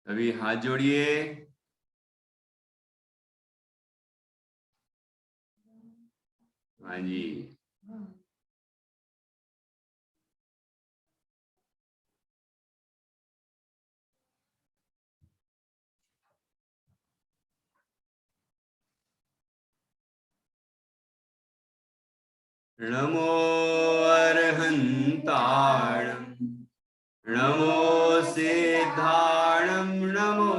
अभी हाथ जोड़िए। हाँ जी। नमो अर्हन्ताणं नमो सिद्धाणं नमो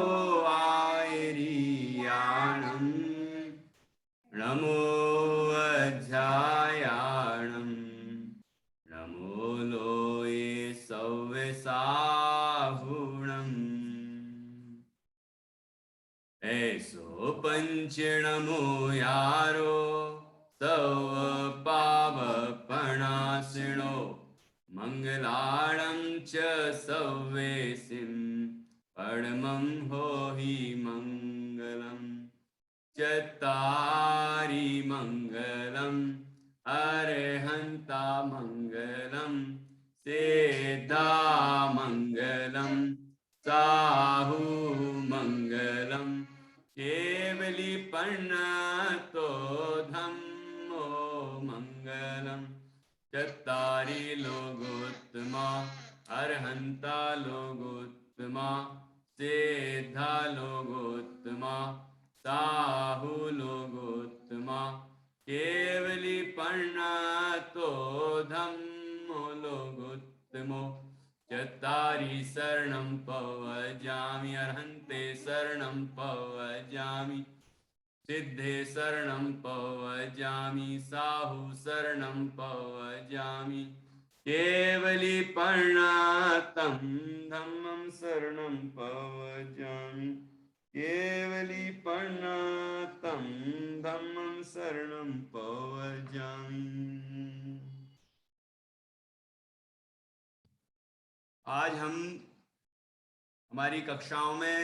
आयर्याणं नमो अध्यायाणं नमो लोये सव्यसाहुणम् ऐसो पंचणमो यारो तव पावपणासिनो मंगलाणं च सव्येसिं परमं होहि मंगलम् चत्तारि मंगलम् अरहन्ता मंगलम् सिद्धा मंगलम् साहु मंगलम् केवलीपन्नतो धम्मो मंगलम् चत्तारि लोकोत्तमा अरहन्ता लोकोत्तमा सिद्धा लोकोत्तमा साहु लोकोत्तमा केवलीपन्नतो धम्मो लोकोत्तमो चत्तारि शरणं पवजामि अरहन्ते शरणं पवजामि सिद्धे शरणं पवजामि साहु शरणं पवजामि केवलीपन्नतं धम्मं शरणं पवजामि केवलीपन्नतं धम्मं शरणं पवजामि। आज हम हमारी कक्षाओं में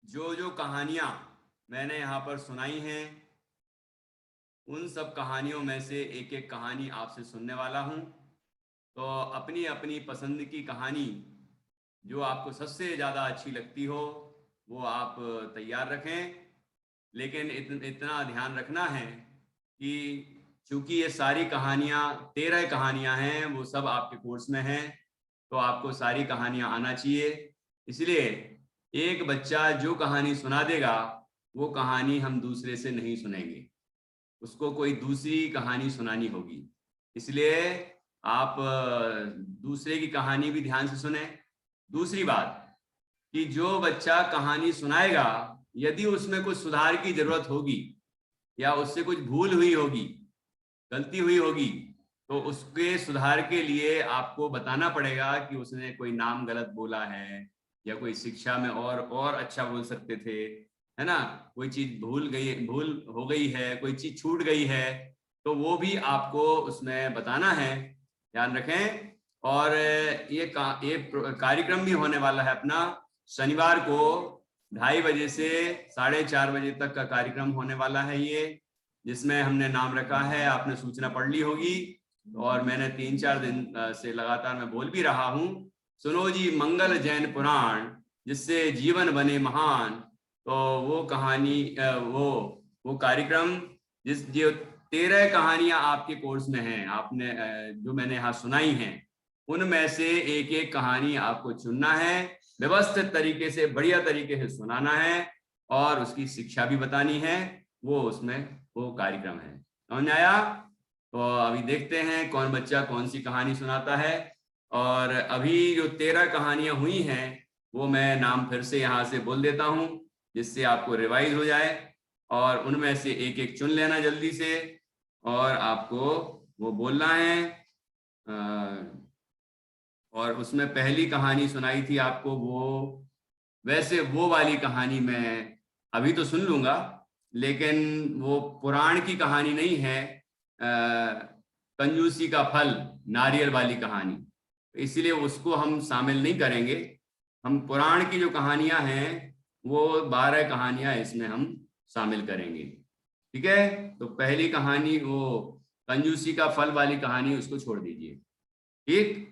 जो जो कहानियां मैंने यहाँ पर सुनाई हैं उन सब कहानियों में से एक एक कहानी आपसे सुनने वाला हूँ। तो अपनी अपनी पसंद की कहानी जो आपको सबसे ज़्यादा अच्छी लगती हो वो आप तैयार रखें, लेकिन इतना ध्यान रखना है कि चूंकि ये सारी कहानियाँ 13 कहानियाँ हैं, वो सब आपके कोर्स में हैं, तो आपको सारी कहानियाँ आना चाहिए। इसलिए एक बच्चा जो कहानी सुना देगा वो कहानी हम दूसरे से नहीं सुनेंगे, उसको कोई दूसरी कहानी सुनानी होगी। इसलिए आप दूसरे की कहानी भी ध्यान से सुने। दूसरी बात कि जो बच्चा कहानी सुनाएगा यदि उसमें कुछ सुधार की जरूरत होगी या उससे कुछ भूल हुई होगी, गलती हुई होगी, तो उसके सुधार के लिए आपको बताना पड़ेगा कि उसने कोई नाम गलत बोला है या कोई शिक्षा में और अच्छा बोल सकते थे, है ना, कोई चीज भूल हो गई है, कोई चीज छूट गई है, तो वो भी आपको उसमें बताना है। ध्यान रखें। और ये कार्यक्रम भी होने वाला है अपना शनिवार को 2:30 बजे से 4:30 बजे तक का कार्यक्रम होने वाला है ये, जिसमें हमने नाम रखा है, आपने सूचना पढ़ ली होगी और मैंने 3-4 दिन से लगातार मैं बोल भी रहा हूँ, सुनो जी मंगल जैन पुराण जिससे जीवन बने महान। तो वो कहानी वो कार्यक्रम जो 13 कहानियां आपके कोर्स में हैं, आपने जो मैंने यहाँ सुनाई हैं उनमें से एक एक कहानी आपको चुनना है, व्यवस्थित तरीके से बढ़िया तरीके से सुनाना है और उसकी शिक्षा भी बतानी है। वो उसमें वो कार्यक्रम है। समझ आया? तो अभी देखते हैं कौन बच्चा कौन सी कहानी सुनाता है। और अभी जो 13 कहानियां हुई हैं वो मैं नाम फिर से यहाँ से बोल देता हूँ जिससे आपको रिवाइज हो जाए, और उनमें से एक एक चुन लेना जल्दी से और आपको वो बोलना है। और उसमें पहली कहानी सुनाई थी आपको, वो वैसे वो वाली कहानी मैं अभी तो सुन लूंगा, लेकिन वो पुराण की कहानी नहीं है, कंजूसी का फल नारियल वाली कहानी, इसलिए उसको हम शामिल नहीं करेंगे। हम पुराण की जो कहानियां हैं वो 12 कहानियां इसमें हम शामिल करेंगे। ठीक है? तो पहली कहानी वो कंजूसी का फल वाली कहानी उसको छोड़ दीजिए। ठीक।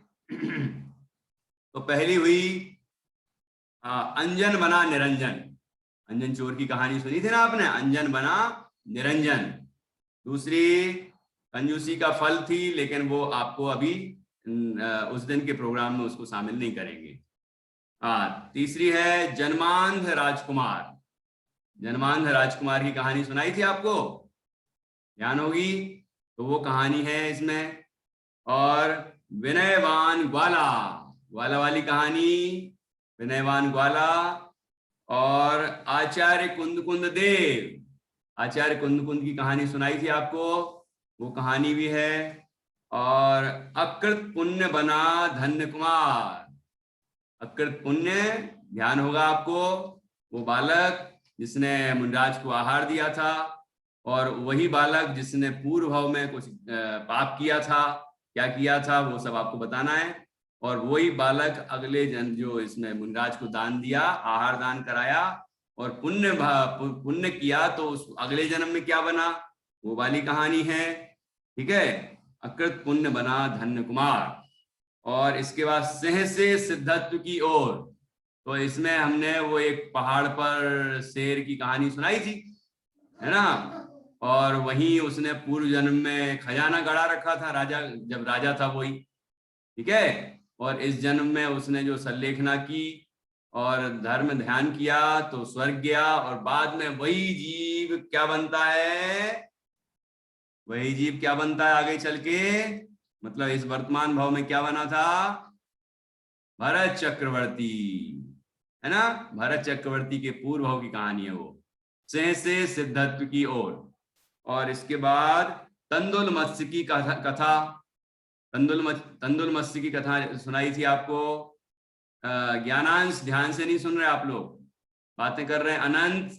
तो पहली हुई अंजन बना निरंजन। अंजन चोर की कहानी सुनी थी ना आपने, अंजन बना निरंजन। दूसरी कंजूसी का फल थी, लेकिन वो आपको अभी उस दिन के प्रोग्राम में उसको शामिल नहीं करेंगे। तीसरी है जन्मांध राजकुमार। जन्मांध राजकुमार की कहानी सुनाई थी आपको, ध्यान होगी, तो वो कहानी है इसमें। और विनयवान ग्वाला, ग्वाला वाली कहानी, विनयवान ग्वाला। और आचार्य कुंद कुंद देव, आचार्य कुंद कुंद की कहानी सुनाई थी आपको, वो कहानी भी है। और अकृत पुण्य बना धन्य कुमार। अकृत पुण्य, ध्यान होगा आपको, वो बालक जिसने मुंडराज को आहार दिया था, और वही बालक जिसने पूर्व भाव में कुछ पाप किया था, क्या किया था वो सब आपको बताना है। और वही बालक अगले जन्म जो इसमें मुंडराज को दान दिया, आहार दान कराया और पुण्य किया, तो उस अगले जन्म में क्या बना, वो वाली कहानी है। ठीक है, अकृत पुण्य बना धन्य कुमार। और इसके बाद सिंह से सिद्धत्व की ओर, तो इसमें हमने वो एक पहाड़ पर शेर की कहानी सुनाई थी, है ना। और वहीं उसने पूर्व जन्म में खजाना गड़ा रखा था, राजा जब राजा था वही, ठीक है। और इस जन्म में उसने जो सल्लेखना की और धर्म ध्यान किया तो स्वर्ग गया, और बाद में वही जीव क्या बनता है, वही जीव क्या बनता है आगे चल के, मतलब इस वर्तमान भाव में क्या बना था, भरत चक्रवर्ती, है ना। भरत चक्रवर्ती के पूर्व भाव की कहानी है वो, से सिद्धत्व की ओर। और इसके बाद तंदुल मत्स्य की कथा, तंदुल मत्स्य की कथा सुनाई थी आपको। ज्ञानांश ध्यान से नहीं सुन रहे आप लोग, बातें कर रहे हैं अनंत,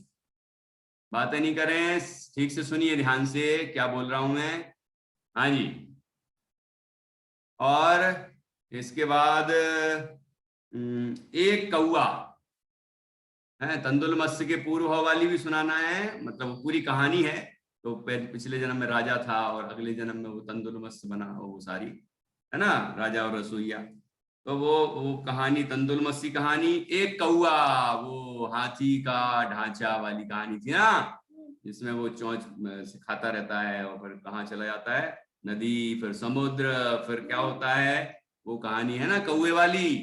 बातें नहीं कर रहे हैं, ठीक से सुनिए ध्यान से क्या बोल रहा हूं मैं। हाँ जी। और इसके बाद एक कौआ है, तंदुल मत्स्य के पूर्व भाव वाली भी सुनाना है, मतलब पूरी कहानी है। तो पिछले जन्म में राजा था और अगले जन्म में वो तंदुल मत्स्य बना, वो सारी, है ना, राजा और रसोईया। तो वो कहानी तंदुल मत्स्य कहानी। एक कौआ, वो हाथी का ढांचा वाली कहानी थी ना, जिसमें वो चोंच से खाता रहता है और फिर कहाँ चला जाता है, नदी, फिर समुद्र, फिर क्या होता है, वो कहानी है ना कौए वाली,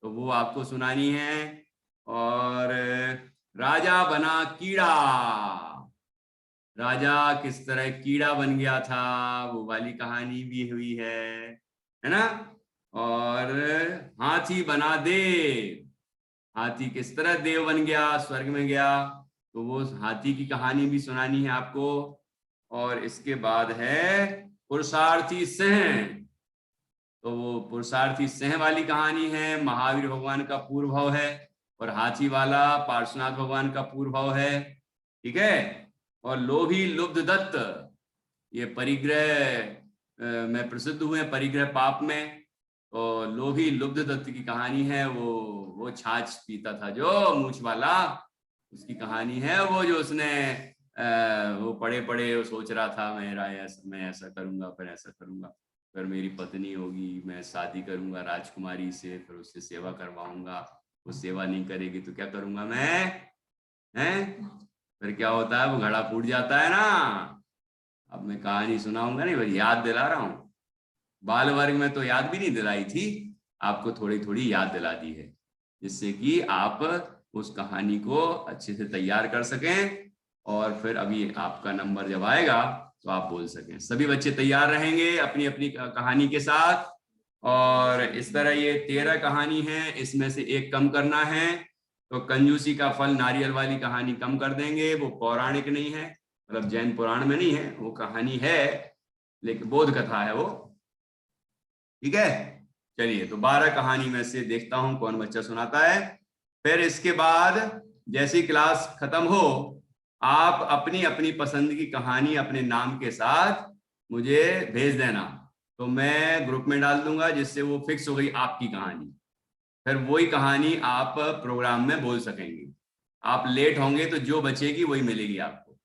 तो वो आपको सुनानी है। और राजा बना कीड़ा, राजा किस तरह कीड़ा बन गया था, वो वाली कहानी भी हुई है ना। और हाथी बना देव, हाथी किस तरह देव बन गया, स्वर्ग में गया, तो वो हाथी की कहानी भी सुनानी है आपको। और इसके बाद है पुरुषार्थी सिंह, तो वो पुरुषार्थी सिंह वाली कहानी है, महावीर भगवान का पूर्व भाव है, और हाथी वाला पार्श्वनाथ भगवान का पूर्व भाव है, ठीक है। और लोभी लुब्ध दत्त, ये परिग्रह में प्रसिद्ध हुए, परिग्रह पाप में। तो लोभी लुब्ध दत्त की कहानी है, वो छाछ पीता था जो मूछ वाला, उसकी कहानी है वो, जो उसने वो पड़े पड़े वो सोच रहा था मैं ऐसा करूंगा, फिर ऐसा करूंगा, फिर मेरी पत्नी होगी, मैं शादी करूंगा राजकुमारी से, फिर उससे सेवा करवाऊंगा, वो सेवा नहीं करेगी तो क्या करूंगा मैं, हैं। फिर क्या होता है, वो घड़ा फूट जाता है ना। अब मैं कहानी सुनाऊंगा नहीं, बस याद दिला रहा हूँ, बाल वर्ग में तो याद भी नहीं दिलाई थी, आपको थोड़ी थोड़ी याद दिला दी है, जिससे कि आप उस कहानी को अच्छे से तैयार कर सकें, और फिर अभी आपका नंबर जब आएगा तो आप बोल सकें। सभी बच्चे तैयार रहेंगे अपनी अपनी कहानी के साथ। और इस तरह ये 13 कहानी है, इसमें से एक कम करना है, तो कंजूसी का फल नारियल वाली कहानी कम कर देंगे, वो पौराणिक नहीं है, मतलब जैन पुराण में नहीं है, वो कहानी है लेकिन बोध कथा है वो, ठीक है। चलिए, तो 12 कहानी में से देखता हूं कौन बच्चा सुनाता है। फिर इसके बाद जैसी क्लास खत्म हो, आप अपनी अपनी पसंद की कहानी अपने नाम के साथ मुझे भेज देना, तो मैं ग्रुप में डाल दूंगा, जिससे वो फिक्स हो गई आपकी कहानी। फिर वही कहानी आप प्रोग्राम में बोल सकेंगे। आप लेट होंगे तो जो बचेगी वही मिलेगी आपको,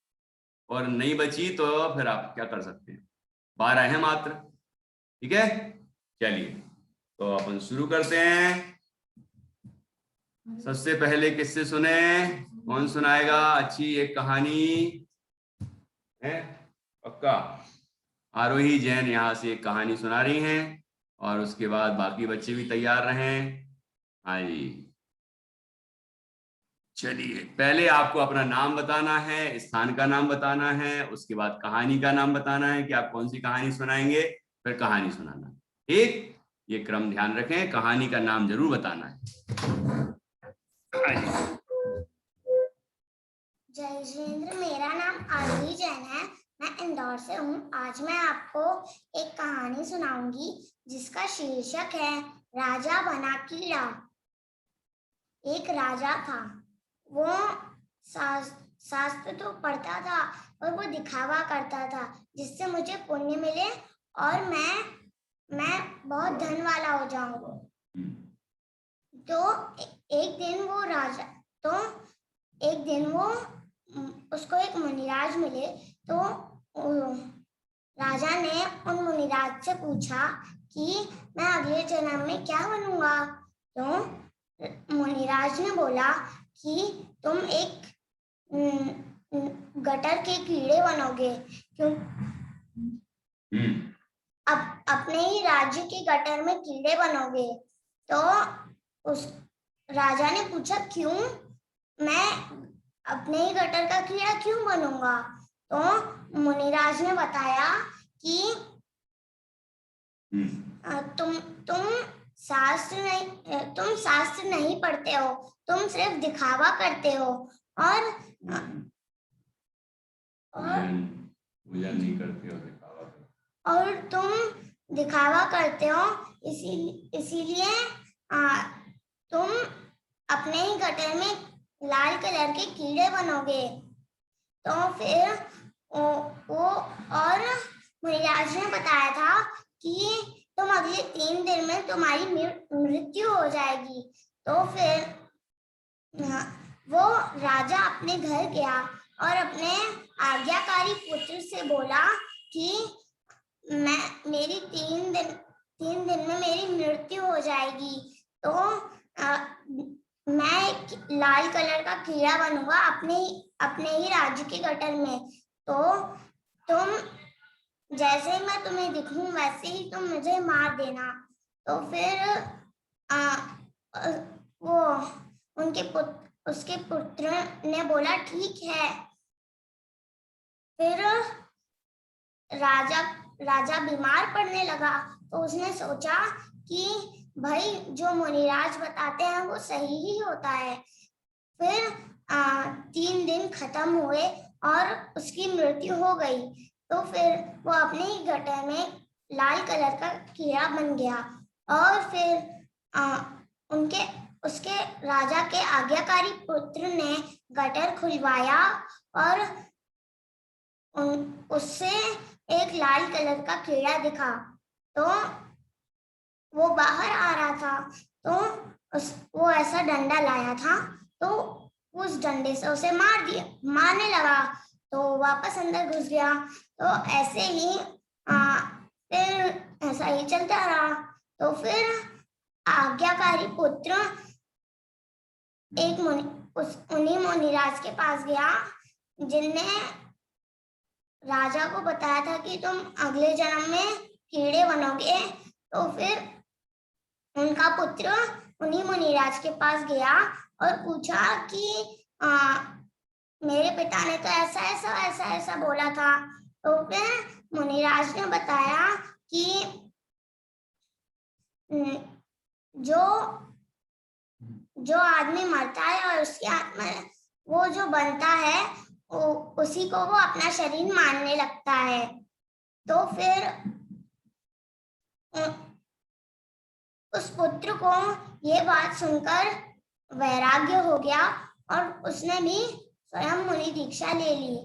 और नहीं बची तो फिर आप क्या कर सकते हैं, 12 है मात्र, ठीक है। चलिए, तो अपन शुरू करते हैं। सबसे पहले किससे सुने? कौन सुनाएगा? अच्छी एक कहानी है पक्का। आरोही जैन यहाँ से एक कहानी सुना रही हैं और उसके बाद बाकी बच्चे भी तैयार रहें। हाँ जी, चलिए पहले आपको अपना नाम बताना है, स्थान का नाम बताना है, उसके बाद कहानी का नाम बताना है कि आप कौन सी कहानी सुनाएंगे, फिर कहानी सुनाना। ठीक, ये क्रम ध्यान रखें, कहानी का नाम जरूर बताना है। जय जिनेंद्र, मेरा नाम आरोही जैन है। मैं इंदौर से हूँ। आज मैं आपको एक कहानी सुनाऊंगी जिसका शीर्षक है राजा बना कीड़ा। एक राजा था। वो शास्त्र तो पढ़ता था और वो दिखावा करता था जिससे मुझे पुण्य मिले और मैं बहुत धन वाला हो जाऊं। तो एक दिन वो उसको एक मुनिराज मिले। तो राजा ने उन मुनिराज से पूछा कि मैं अगले जन्म में क्या बनूंगा। तो मुनिराज ने बोला कि तुम एक गटर के कीड़े बनोगे। क्यों? अपने ही राज्य के गटर में कीड़े बनोगे। तो उस राजा ने पूछा क्यों, मैं अपने ही गटर का कीड़ा क्यों बनूंगा। तो मुनिराज ने बताया कि तुम शास्त्र नहीं पढ़ते हो, तुम सिर्फ दिखावा करते हो और पूजा नहीं करते हो, दिखावा करते हो। और तुम दिखावा करते हो, इसीलिए तुम अपने ही गटर में लाल कलर के कीड़े बनोगे। तो फिर वो और मुनिराज ने बताया था कि तुम अगले 3 दिन में तुम्हारी मृत्यु हो जाएगी। तो फिर वो राजा अपने घर गया और अपने आज्ञाकारी पुत्र से बोला कि मेरी 3 दिन में मेरी मृत्यु हो जाएगी। तो मैं एक लाल कलर का कीड़ा बनूंगा अपने ही राज्य के गटर में। तो तुम जैसे ही मैं तुम्हें दिखूं वैसे ही तुम मुझे मार देना। तो फिर उसके पुत्र ने बोला ठीक है। फिर राजा बीमार पड़ने लगा। तो उसने सोचा कि भाई जो मुनिराज बताते हैं वो सही ही होता है। फिर 3 दिन खत्म हुए और उसकी मृत्यु हो गई। तो फिर वो अपने ही गटर में लाल कलर का कीड़ा बन गया और फिर उसके राजा के आज्ञाकारी पुत्र ने गटर खुलवाया और उससे एक लाल कलर का कीड़ा दिखा। तो वो बाहर आ रहा था। तो वो ऐसा डंडा लाया था। तो उस डंडे से उसे मारने लगा। तो वापस अंदर घुस गया। तो ऐसे ही फिर ऐसा ही चलता रहा। तो फिर आज्ञाकारी पुत्र उन्हीं मुनिराज के पास गया जिनने राजा को बताया था कि तुम अगले जन्म में कीड़े बनोगे। तो फिर उनका पुत्र उन्हीं मुनिराज के पास गया और पूछा कि मेरे पिता ने तो ऐसा बोला था। तो फिर मुनिराज ने बताया कि जो आदमी मरता है और उसकी आत्मा वो जो बनता है उसी को वो अपना शरीर मानने लगता है। तो फिर उस पुत्र को ये बात सुनकर वैराग्य हो गया और उसने भी स्वयं मुनि दीक्षा ले ली।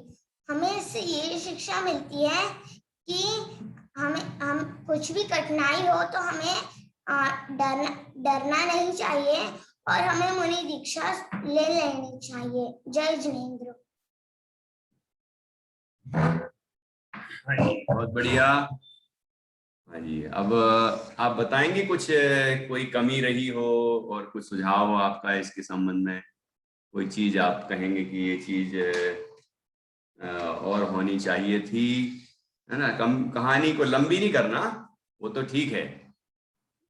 हमें इससे ये शिक्षा मिलती है कि हम कुछ भी कठिनाई हो तो हमें डरना नहीं चाहिए और हमें मुनि दीक्षा ले लेनी चाहिए। जय जिनेंद्र। बहुत बढ़िया। हाँ जी, अब आप बताएंगे कुछ कोई कमी रही हो और कुछ सुझाव हो आपका इसके संबंध में, कोई चीज आप कहेंगे कि ये चीज और होनी चाहिए थी, है ना। कम कहानी को लंबी नहीं करना, वो तो ठीक है।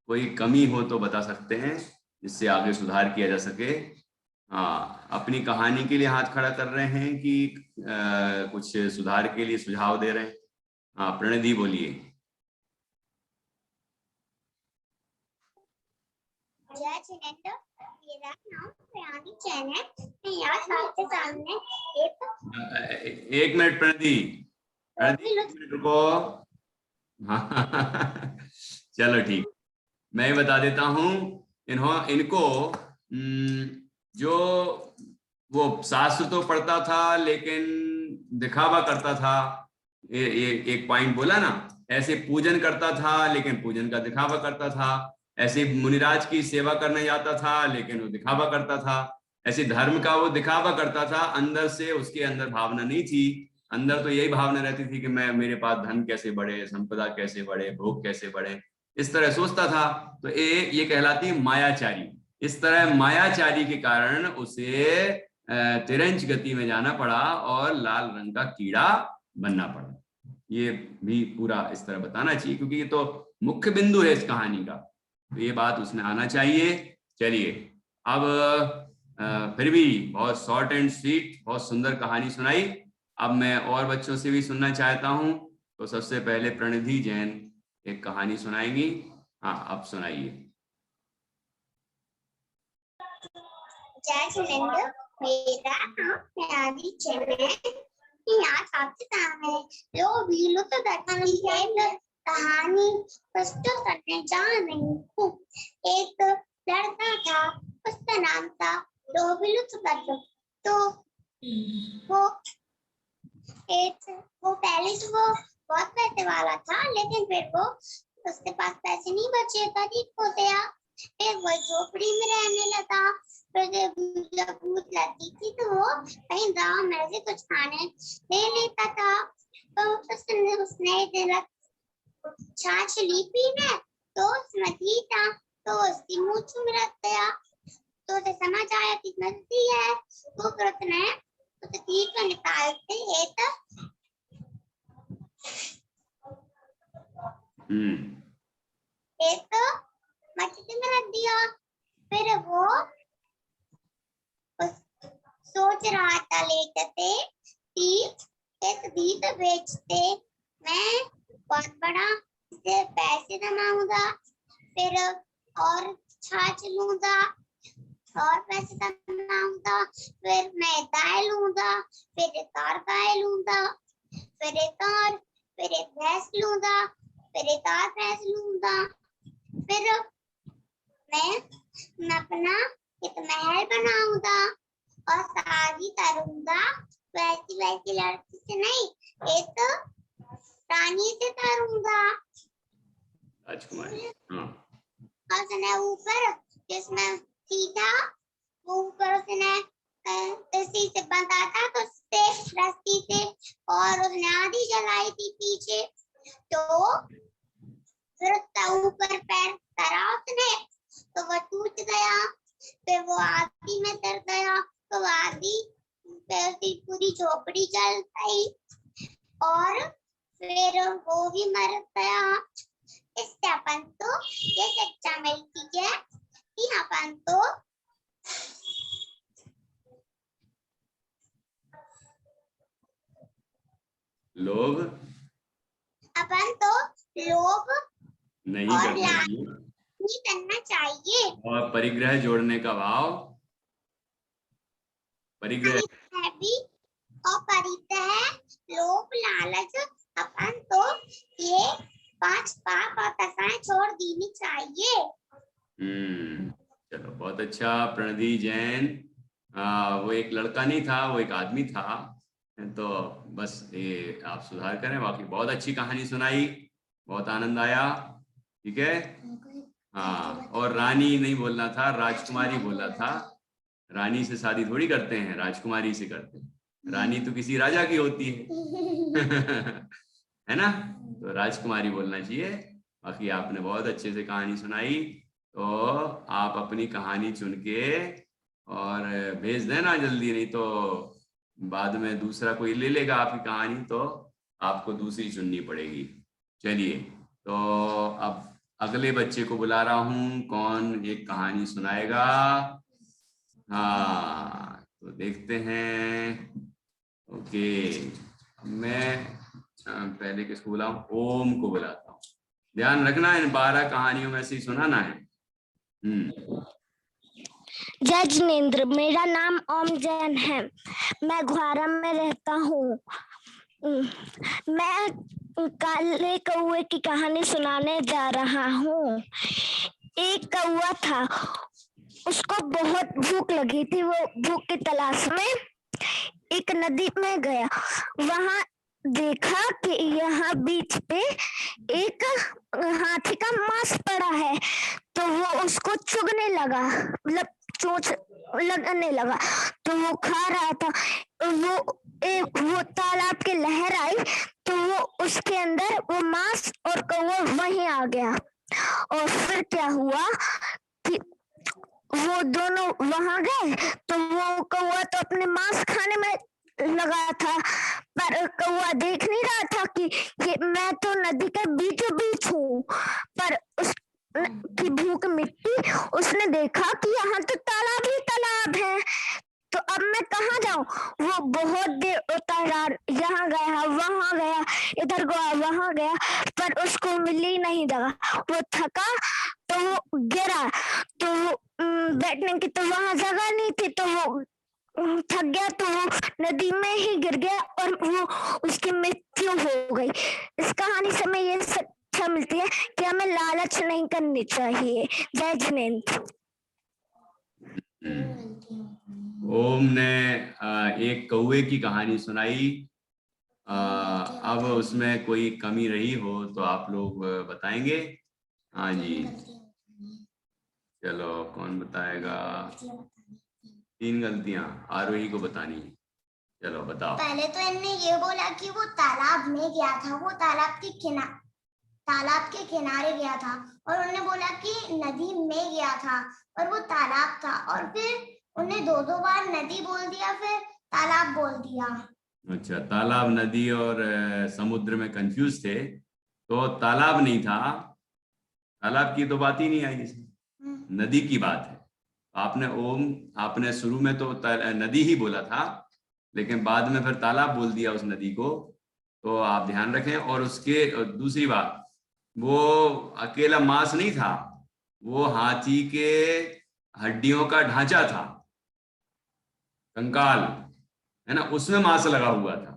कोई कमी हो तो बता सकते हैं जिससे आगे सुधार किया जा सके। हाँ, अपनी कहानी के लिए हाथ खड़ा कर रहे हैं कि कुछ सुधार के लिए सुझाव दे रहे हैं। हाँ, प्रणति बोलिए। जय जिनेंद्र, मेरा नाम प्रयानी जैन है। मैं यहाँ आपके सामने एक मिनट प्रणति, प्रणति एक एक मिनट रुको। हाँ चलो ठीक, मैं बता देता हूँ। इनको जो वो शास्त्र तो पढ़ता था लेकिन दिखावा करता था। ये एक पॉइंट बोला ना, ऐसे पूजन करता था लेकिन पूजन का दिखावा करता था। ऐसे मुनिराज की सेवा करने जाता था लेकिन वो दिखावा करता था। ऐसे धर्म का वो दिखावा करता था, अंदर से उसके अंदर भावना नहीं थी। अंदर तो यही भावना रहती थी कि मैं, मेरे पास धन कैसे बढ़े, संपदा कैसे बढ़े, भोग कैसे बढ़े, इस तरह सोचता था। तो ये कहलाती है मायाचारी। इस तरह मायाचारी के कारण उसे तिरंज गति में जाना पड़ा और लाल रंग का कीड़ा बनना पड़ा। ये भी पूरा इस तरह बताना चाहिए क्योंकि ये तो मुख्य बिंदु है इस कहानी का, तो ये बात उसमें आना चाहिए। चलिए, अब फिर भी बहुत शॉर्ट एंड स्वीट, बहुत सुंदर कहानी सुनाई। अब मैं और बच्चों से भी सुनना चाहता हूँ। तो सबसे पहले प्रणिधि जैन एक कहानी सुनाएंगी। हाँ, आप सुनाइए। जय जिनेंद्र, मेरा नाम प्रयानी जैन है। मैं यहाँ आपके सामने जो भी लुत्फ कहानी प्रस्तुत करने जा रही हूँ। एक लड़का था, उसका नाम था रोबिलुत्फ। तो वो पहले तो वो बहुत पैसे वाला था, लेकिन फिर वो उसके पास पैसे नहीं बचे, गरीब हो गया। फिर वो झोपड़ी में रहने लगा। फिर जब भूख लगती थी तो वो कहीं गाँव में से कुछ खाने ले लेता था। तो उसने छाछ ली पीने, तो उसमें घी था, तो उसकी मुँह चूम रख गया। तो उसे समझ आया कि गलती है, तो फिर उसने उसे घी को निकालते एक मटके में रख दिया। फिर वो सोच रहा था लेटते कि इस घी को बेचते मैं बहुत बड़ा से पैसे कमाऊंगा, फिर और छाछ लूंगा और पैसे कमाऊंगा, फिर मैं गाय लूंगा, फिर एक और गाय लूंगा, फिर एक और, फिर एक भैंस लूंगा, फिर एक और भैंस लूंगा। फिर मैं अपना एक महल बनाऊंगा और शादी करूंगा। वैसी वैसी लड़की से नहीं, एक रानी से करूंगा। राजकुमारी। हाँ। और उसने ऊपर जिसमें सीधा वो ऊपर उसने रस्सी से बंधा था, तो उससे रस्सी से, और उसने आधी जलाई थी पीछे। तो फिर उसका ऊपर पैर करा उसने, तो वो टूट गया। फिर वो आधी में डर गया, तो आधी पूरी झोपड़ी जल गई और फिर वो भी मर गया। इससे अपन तो ये शिक्षा मिलती है कि अपन तो लोभ नहीं नहीं करना चाहिए और परिग्रह जोड़ने का भाव, परिग्रह है भी, और परिग्रह, लोभ, लालच, अपन तो ये 5 पाप और दशाएं छोड़ देनी चाहिए। चलो, बहुत अच्छा प्रणति जैन। वो एक लड़का नहीं था, वो एक आदमी था। तो बस ये आप सुधार करें, बाकी बहुत अच्छी कहानी सुनाई, बहुत आनंद आया। ठीक है। हाँ, और रानी नहीं बोलना था, राजकुमारी बोलना था। रानी से शादी थोड़ी करते हैं, राजकुमारी से करते हैं। रानी तो किसी राजा की होती है है ना, तो राजकुमारी बोलना चाहिए। बाकी आपने बहुत अच्छे से कहानी सुनाई, तो आप अपनी कहानी चुन के और भेज देना जल्दी, नहीं तो बाद में दूसरा कोई ले लेगा आपकी कहानी, तो आपको दूसरी चुननी पड़ेगी। चलिए, तो अब अगले बच्चे को बुला रहा हूँ, कौन एक कहानी सुनाएगा। हाँ, तो देखते हैं। ओके, मैं पहले किसको बुलाऊं? ओम को बुलाता हूँ। ध्यान रखना, इन 12 कहानियों में से ही सुनाना है। जय जिनेंद्र, मेरा नाम ओम जैन है। मैं घुआरा में रहता हूँ। मैं काले कौवे की कहानी सुनाने जा रहा हूँ। एक कौवा था, उसको बहुत भूख लगी थी। वो भूख की तलाश में एक नदी में गया। वहां देखा कि यहाँ बीच पे एक हाथी का मांस पड़ा है, तो वो उसको चुगने लगा, मतलब चोंच लगने लगा, तो वो खा रहा था। वो तालाब की लहर आई, तो वो उसके अंदर वो मांस और कौवा वहीं आ गया। और फिर क्या हुआ कि वो दोनों वहां गए, तो वो कौवा तो अपने मांस खाने में लगा था, पर कौवा देख नहीं रहा था कि ये मैं तो नदी के बीचों बीच हूँ। पर उस की भूख मिट्टी, उसने देखा कि यहाँ तो तालाब ही तालाब है, तो अब मैं कहाँ जाऊं? वो बहुत देर उतरा, यहाँ गया वहां गया, इधर गया वहां गया, पर उसको मिली नहीं जगह। वो थका तो वो गिरा, तो बैठने की तो वहां जगह नहीं थी, तो वो थक गया, तो वो नदी में ही गिर गया और वो उसकी मृत्यु हो गई। इस कहानी से हमें ये शिक्षा मिलती है कि हमें लालच नहीं करनी चाहिए। जय जिनेंद्र। ओम ने एक कौवे की कहानी सुनाई। अब उसमें कोई कमी रही हो तो आप लोग बताएंगे। हाँ जी, चलो, कौन बताएगा? 3 गलतियां आरोही को बतानी है। चलो बताओ। पहले तो इनने ये बोला कि वो तालाब में गया था, वो तालाब के किनारे गया था, और उन्होंने बोला कि नदी में गया था, और वो तालाब था, और फिर उन्हें 2-2 बार नदी बोल दिया, फिर तालाब बोल दिया। अच्छा, तालाब, नदी और समुद्र में कंफ्यूज थे, तो तालाब नहीं था, तालाब की तो बात ही नहीं आई इसमें, नदी की बात है। आपने शुरू में तो नदी ही बोला था, लेकिन बाद में फिर तालाब बोल दिया उस नदी को, तो आप ध्यान रखें। और उसके दूसरी बात, वो अकेला मांस नहीं था, वो हाथी के हड्डियों का ढांचा था, कंकाल है ना, उसमें मांस लगा हुआ था।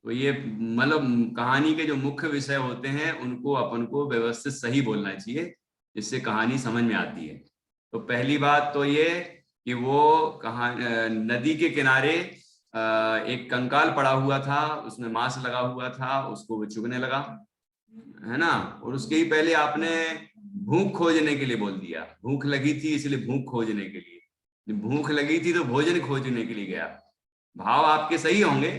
तो ये मतलब कहानी के जो मुख्य विषय होते हैं उनको अपन को व्यवस्थित सही बोलना चाहिए, जिससे कहानी समझ में आती है। तो पहली बात तो ये कि वो नदी के किनारे एक कंकाल पड़ा हुआ था, उसमें मांस लगा हुआ था, उसको वो चुगने लगा, है ना। और उसके ही पहले आपने भूख खोजने के लिए बोल दिया, भूख लगी थी इसलिए भूख खोजने के लिए, भूख लगी थी तो भोजन खोजने के लिए गया। भाव आपके सही होंगे,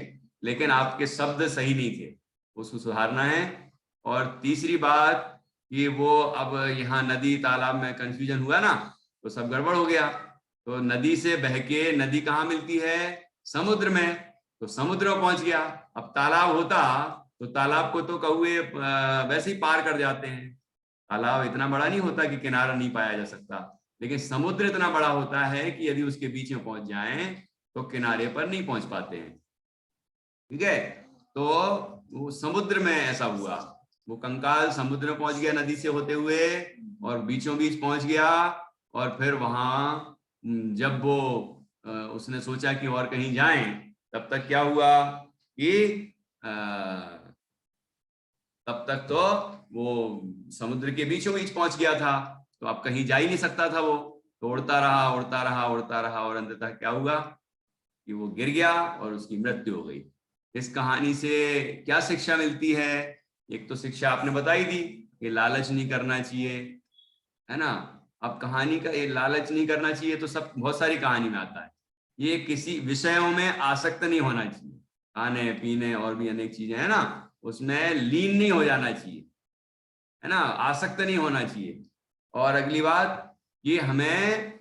लेकिन आपके शब्द सही नहीं थे, उसको सुधारना है। और तीसरी बात, कि वो अब यहाँ नदी तालाब में कंफ्यूजन हुआ ना, तो सब गड़बड़ हो गया। तो नदी से बह के नदी कहाँ मिलती है? समुद्र में, तो समुद्र में पहुंच गया। अब तालाब होता तो तालाब को तो कौवे वैसे ही पार कर जाते हैं, तालाब इतना बड़ा नहीं होता कि किनारा नहीं पाया जा सकता, लेकिन समुद्र इतना बड़ा होता है कि यदि उसके बीच में पहुंच जाएं तो किनारे पर नहीं पहुंच पाते हैं। ठीक है, तो वो समुद्र में ऐसा हुआ, वो कंकाल समुद्र में पहुंच गया नदी से होते हुए, और बीचों बीच पहुंच गया। और फिर वहां जब वो उसने सोचा कि और कहीं जाएं, तब तक क्या हुआ कि तब तक तो वो समुद्र के बीचों बीच पहुंच गया था, तो अब कहीं जा ही नहीं सकता था वो, तो उड़ता रहा उड़ता रहा उड़ता रहा, और अंततः क्या हुआ कि वो गिर गया और उसकी मृत्यु हो गई। इस कहानी से क्या शिक्षा मिलती है? एक तो शिक्षा आपने बताई दी कि लालच नहीं करना चाहिए, है ना। अब कहानी का ये लालच नहीं करना चाहिए तो सब बहुत सारी कहानी में आता है, ये किसी विषयों में आसक्त नहीं होना चाहिए, खाने पीने और भी अनेक चीजें है ना, उसमें लीन नहीं हो जाना चाहिए। है ना, आसक्त नहीं होना चाहिए। और अगली बात, ये हमें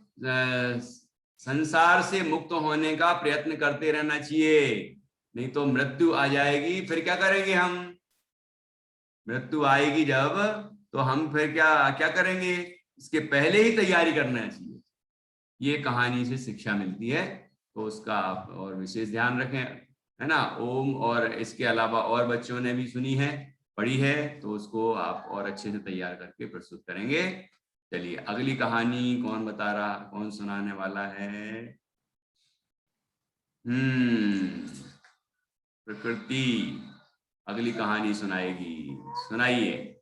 संसार से मुक्त होने का प्रयत्न करते रहना चाहिए, नहीं तो मृत्यु आ जाएगी, फिर क्या करेंगे हम? मृत्यु आएगी जब, तो हम फिर क्या क्या करेंगे? इसके पहले ही तैयारी करना चाहिए। ये कहानी से शिक्षा मिलती है, तो उसका आप और विशेष ध्यान रखें, है ना। ओम और इसके अलावा और बच्चों ने भी सुनी है, पढ़ी है, तो उसको आप और अच्छे से तैयार करके प्रस्तुत करेंगे। चलिए अगली कहानी कौन बता रहा, कौन सुनाने वाला है? प्रकृति अगली कहानी सुनाएगी, सुनाइए।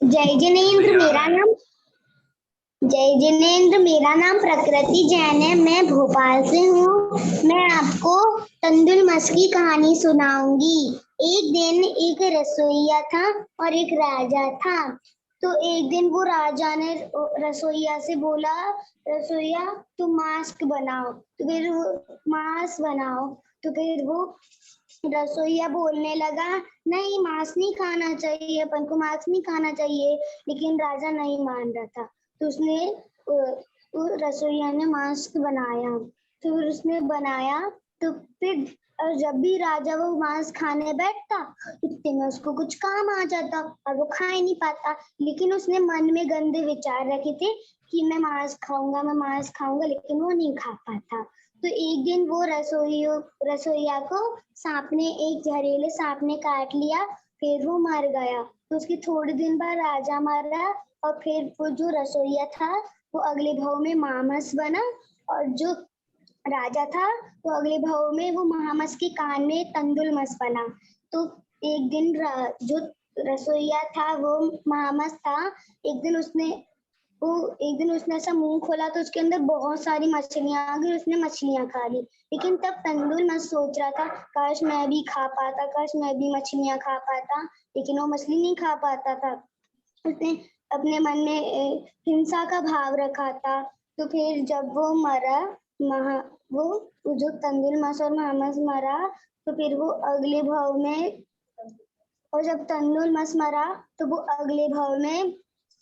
जय जिनेंद्र, मेरा नाम प्रकृति जैन है। मैं भोपाल से हूँ। मैं आपको तंदुलमस की कहानी सुनाऊंगी। एक दिन एक रसोइया था और एक राजा था। तो एक दिन वो राजा ने रसोइया से बोला, रसोइया तुम मास्क बनाओ। तो फिर वो मास्क बनाओ। तो फिर वो रसोइया बोलने लगा, नहीं मांस नहीं खाना चाहिए, अपन को मांस नहीं खाना चाहिए। लेकिन राजा नहीं मान रहा था। तो उसने रसोइया ने मांस बनाया। तो फिर उसने बनाया, तो फिर जब भी राजा वो मांस खाने बैठता, इतने में उसको कुछ काम आ जाता और वो खा ही नहीं पाता। लेकिन उसने मन में गंदे विचार रखे थे कि मैं मांस खाऊंगा, लेकिन वो नहीं खा पाता। तो एक दिन वो रसोइया को एक जहरीले सांप ने काट लिया। फिर वो मर गया। तो उसके थोड़े दिन बाद राजा मरा, और फिर वो जो रसोइया था वो अगले भाव में महामस बना, और जो राजा था वो अगले भाव में वो महामस के कान में तंदुलमस बना। तो एक दिन जो रसोइया था वो महामस था। एक दिन उसने ऐसा मुंह खोला तो उसके अंदर बहुत सारी मछलियां आ गई। उसने मछलियां खा ली। लेकिन तब तंदुलमस सोच रहा था, काश मैं भी खा पाता, काश मैं भी मछलियां खा पाता। लेकिन वो मछली नहीं खा पाता था। उसने अपने मन में हिंसा का भाव रखा था। तो फिर जब वो मरा, वो जो तंदुलमस और महामस मरा, तो फिर वो अगले भाव में, और जब तंदुलमस मरा तो वो अगले भाव में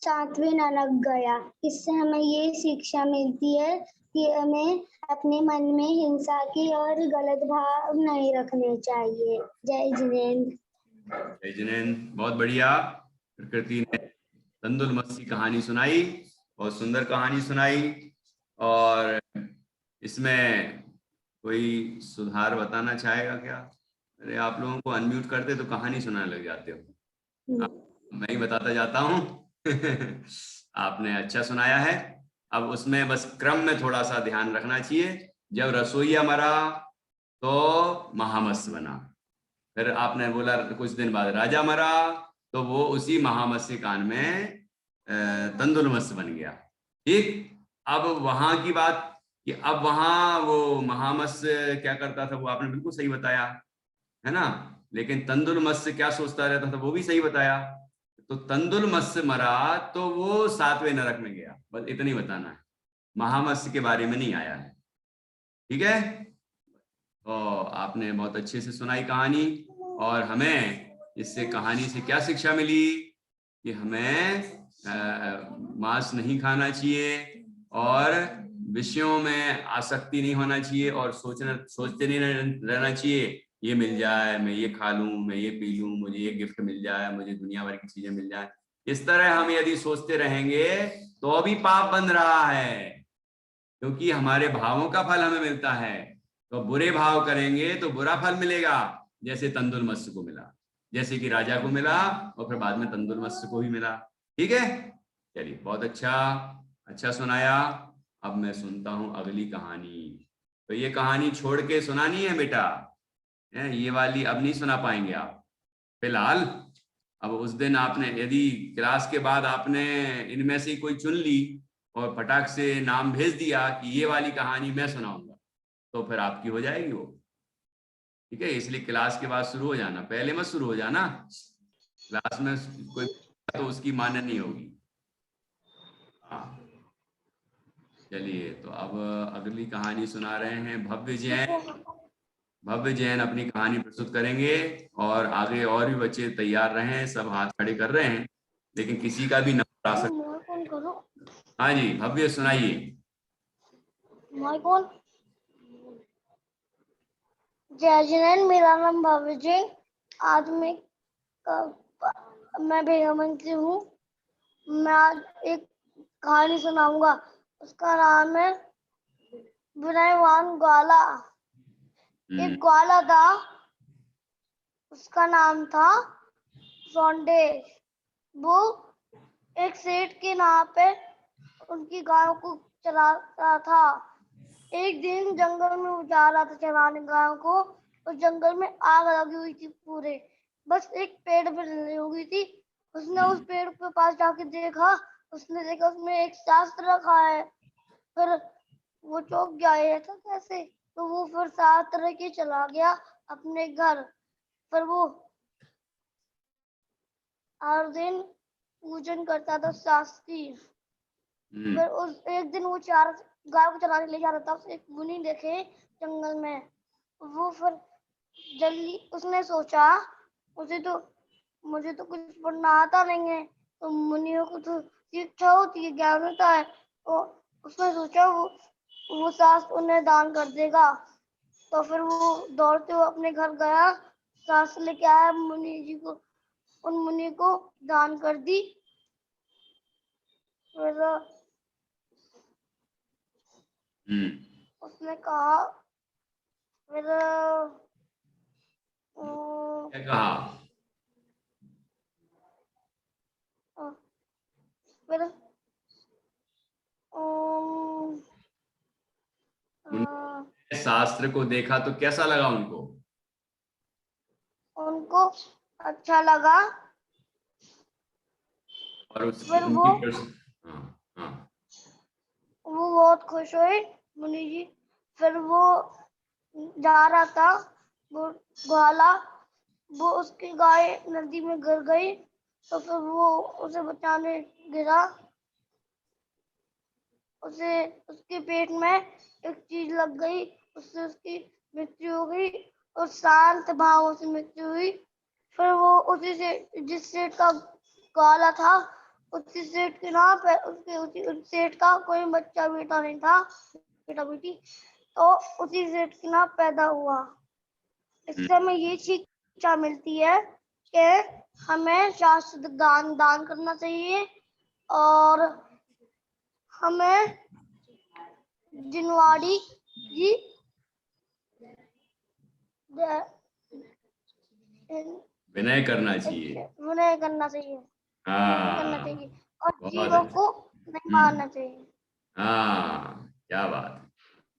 7वें नरक गया। इससे हमें ये शिक्षा मिलती है कि हमें अपने मन में हिंसा की और गलत भाव नहीं रखने चाहिए। जय जिनेंद्र। जय जिनेंद्र, बहुत बढ़िया। प्रकृति ने तंदुलमस की कहानी सुनाई, बहुत सुंदर कहानी सुनाई। और इसमें कोई सुधार बताना चाहेगा क्या? अरे आप लोगों को अनम्यूट करते तो कहानी सुनाने लग जाते हो। मैं ही बताता जाता हूँ। आपने अच्छा सुनाया है। अब उसमें बस क्रम में थोड़ा सा ध्यान रखना चाहिए। जब रसोइया मरा तो महामस बना, फिर आपने बोला कुछ दिन बाद राजा मरा, तो वो उसी महामस के कान में तंदुलमस बन गया। ठीक। अब वहां की बात कि अब वहां वो महामस क्या करता था, वो आपने बिल्कुल सही बताया, है ना। लेकिन तंदुलमस क्या सोचता रहता था, वो भी सही बताया। तो तंदुलमस मरा तो वो 7वें नरक में गया, बस इतना ही बताना है। महामस के बारे में नहीं आया है। ठीक है। तो आपने बहुत अच्छे से सुनाई कहानी, और हमें इससे कहानी से क्या शिक्षा मिली कि हमें मांस नहीं खाना चाहिए, और विषयों में आसक्ति नहीं होना चाहिए, और सोचते नहीं रहना चाहिए ये मिल जाए, मैं ये खा लूं, मैं ये पी लूं, मुझे ये गिफ्ट मिल जाए, मुझे दुनिया भर की चीजें मिल जाए। इस तरह हम यदि सोचते रहेंगे तो अभी पाप बन रहा है, क्योंकि हमारे भावों का फल हमें मिलता है। तो बुरे भाव करेंगे तो बुरा फल मिलेगा, जैसे तंदुलमत्स्य को मिला, जैसे कि राजा को मिला, और फिर बाद में तंदुलमत्स्य को भी मिला। ठीक है। चलिए बहुत अच्छा सुनाया। अब मैं सुनता हूं अगली कहानी। तो ये कहानी छोड़ के सुनानी है बेटा, ये वाली अब नहीं सुना पाएंगे आप फिलहाल। अब उस दिन आपने यदि क्लास के बाद आपने इनमें से कोई चुन ली और फटाक से नाम भेज दिया कि ये वाली कहानी मैं सुनाऊंगा, तो फिर आपकी हो जाएगी वो। ठीक है। इसलिए क्लास के बाद शुरू हो जाना, पहले मत शुरू हो जाना। क्लास में कोई तो उसकी मान्य नहीं होगी। हाँ। चलिए तो अब अगली कहानी सुना रहे हैं भव्य जैन। भव्य जैन अपनी कहानी प्रस्तुत करेंगे और आगे और भी बच्चे तैयार रहें, सब हाथ खड़े कर रहे हैं, लेकिन किसी का भी नंबर आ सकता है। कौन करो? हाँ जी, भव्य सुनाइए। मैं कौन? जय जैन, मेरा नाम भव्य जैन। आज मैं बेगमगंज से हूँ। मैं आज एक कहानी सुनाऊंगा। उसका नाम है विनयवान ग्वाला। एक ग्वाला था, उसका नाम था सौंडेश। वो एक सेठ के नाम पे उनकी गायों को चराता था। एक दिन जंगल में वो जा रहा था चराने गायों को, उस जंगल में आग लगी हुई थी पूरे, बस एक पेड़ पे जली हुई थी। उसने उस पेड़ के पास जाके देखा, उसने देखा उसमें एक शास्त्र रखा है। फिर वो चौंक गया, ये था कैसे? तो वो फिर शास्त्र के चला गया अपने घर। फिर वो हर दिन पूजन करता था शास्त्री। फिर उस एक दिन वो चार गाय को चराने ले जा रहा था, उसे एक मुनि देखे जंगल में। वो फिर जल्दी उसने सोचा, मुझे तो कुछ पढ़ना आता नहीं है, तो मुनियों को तो शिक्षा होती है, ज्ञान होता है। तो उसने सोचा वो शास्त्र उन्हें दान कर देगा। तो फिर वो दौड़ते हुए अपने घर गया, शास्त्र लेके आया, उन मुनि को दान कर दी। फिर उसने कहा, फिर क्या कहा? फिर शास्त्र को देखा तो कैसा लगा उनको? उनको अच्छा लगा। और फिर हाँ हाँ, वो बहुत खुश हुए मुनि जी। फिर वो जा रहा था, वो ग्वाला, वो उसकी गाय नदी में गिर गई। तो फिर वो उसे बचाने गिरा, उसके पेट में एक चीज लग गई, उससे उसकी मृत्यु हो गई और शांत भाव से मृत्यु हुई। फिर वो उसी से जिस सेठ का ग्वाला था, उसी सेठ के नाम पे उस सेठ का कोई बच्चा बेटा नहीं था, बेटा बेटी, तो उसी सेठ के नाम पैदा हुआ। इससे हमें ये शिक्षा मिलती है कि हमें शास्त्र दान करना चाहिए और हमें जिनवाड़ी जी विनय करना चाहिए। विनय करना चाहिए, हाँ, और बहुत जीवों अच्छा। को नहीं मारना चाहिए। हाँ, क्या बात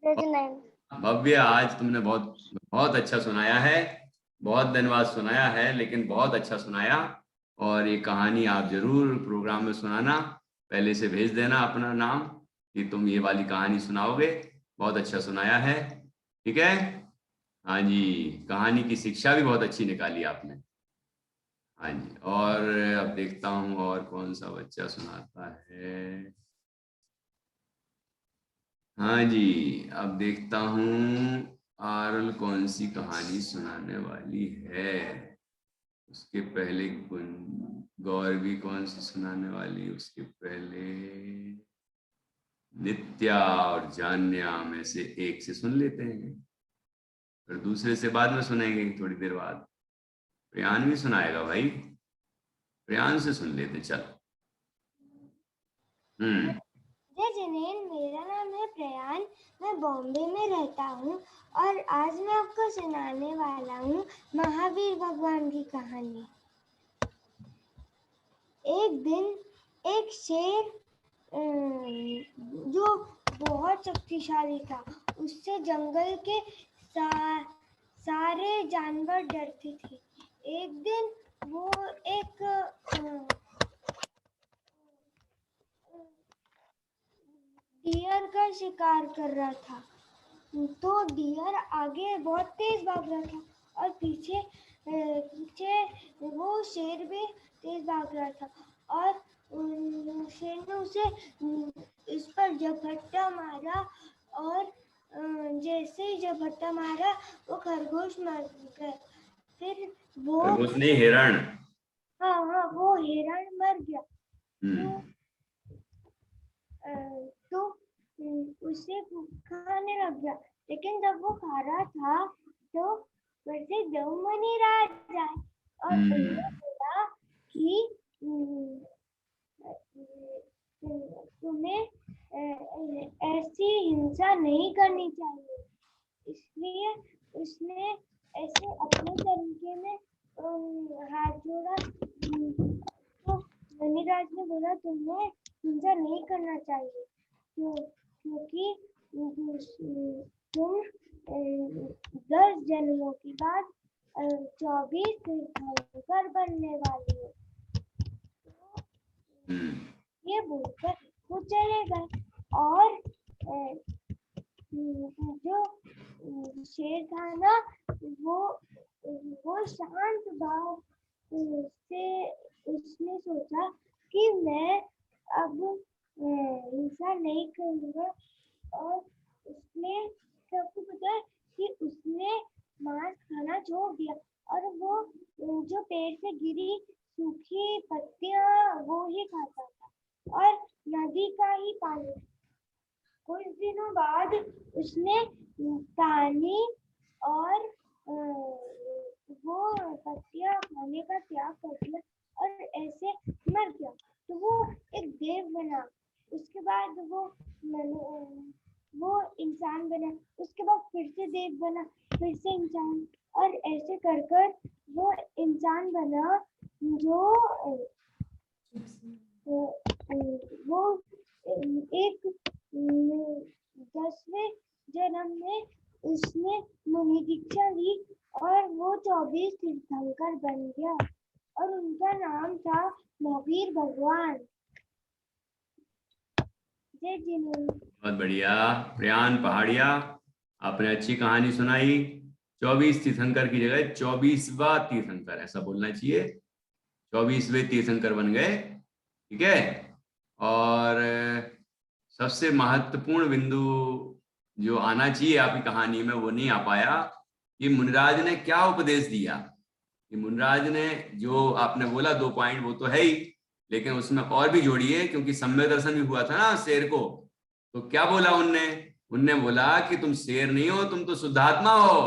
जय है। जैन। भव्य, आज तुमने बहुत बहुत अच्छा सुनाया है, बहुत धन्यवाद सुनाया है, लेकिन बहुत अच्छा सुनाया। और ये कहानी आप जरूर प्रोग्राम में सुनाना, पहले से भेज देना अपना नाम कि तुम ये वाली कहानी सुनाओगे। बहुत अच्छा सुनाया है, ठीक है। हाँ जी, कहानी की शिक्षा भी बहुत अच्छी निकाली आपने। हाँ जी, और अब देखता हूँ और कौन सा बच्चा सुनाता है। हाँ जी, अब देखता हूँ आरल कौन सी कहानी सुनाने वाली है। उसके पहले गौर भी कौन सी सुनाने वाली, उसके पहले नित्या और जान्या में से एक से सुन लेते हैं, फिर दूसरे से बाद में सुनेंगे थोड़ी देर बाद। प्रियान भी सुनाएगा भाई, प्रियान से सुन लेते, चलो। जय जिनेन, मेरा नाम है प्रयान, मैं बॉम्बे में रहता हूँ और आज मैं आपको सुनाने वाला हूँ महावीर भगवान की कहानी। एक दिन एक शेर जो बहुत शक्तिशाली था, उससे जंगल के सारे जानवर डरते थे। एक दिन वो एक डियर का शिकार कर रहा था। तो डियर आगे बहुत तेज भाग रहा था और पीछे वो शेर भी तेज भाग रहा था और शेर ने उसे इस पर झपट्टा मारा और जैसे ही जब भट्टा मारा वो खरगोश मर गया। फिर वो खरगोश नहीं, हिरण। हाँ वो हिरण मर गया। हम्म, तो उसे खाने लग गया। लेकिन जब वो खा रहा था तो वैसे जमनी राजा आए और उन्होंने बोला कि तुम्हें ऐसी हिंसा नहीं करनी चाहिए। इसलिए उसने ऐसे अपने तरीके में हाथ जोड़ा। तो मणिराज ने बोला तुम्हें हिंसा नहीं करना चाहिए क्योंकि तुम 10 जन्मों के बाद 24 तीर्थंकर बनने वाली हो। ये बोलकर वो चले गए और जो शेर था ना वो शांत भाव से उसने सोचा कि मैं अब हिंसा नहीं करूंगा। और उसने सबको पता कि उसने मांस खाना छोड़ दिया और वो जो पेड़ से गिरी सूखी पत्तियां वो ही खाता था और नदी का ही पानी। कुछ दिनों बाद उसने पानी और वो पत्तियां खाने का त्याग कर दिया और ऐसे मर गया। तो वो एक देव बना। उसके बाद वो इंसान बना। उसके बाद फिर से देव बना, फिर से इंसान, और ऐसे कर कर वो इंसान बना जो वो एक 10वें जन्म में उसने मुनि दीक्षा ली और वो 24 तीर्थंकर बन गया और उनका नाम था महावीर भगवान। जय जिनेन्द्र। बहुत बढ़िया प्रियान पहाड़िया, आपने अच्छी कहानी सुनाई। 24 तीर्थंकर की जगह 24वां तीर्थंकर ऐसा बोलना चाहिए। 24वें तीर्थंकर बन गए, ठीक है। और सबसे महत्वपूर्ण बिंदु जो आना चाहिए आपकी कहानी में वो नहीं आ पाया कि मुनिराज ने क्या उपदेश दिया। कि मुनिराज ने जो आपने बोला 2 पॉइंट वो तो है ही, लेकिन उसमें और भी जोड़िए, क्योंकि सम्यक दर्शन भी हुआ था ना शेर को। तो क्या बोला उनने बोला कि तुम शेर नहीं हो, तुम तो शुद्धात्मा हो,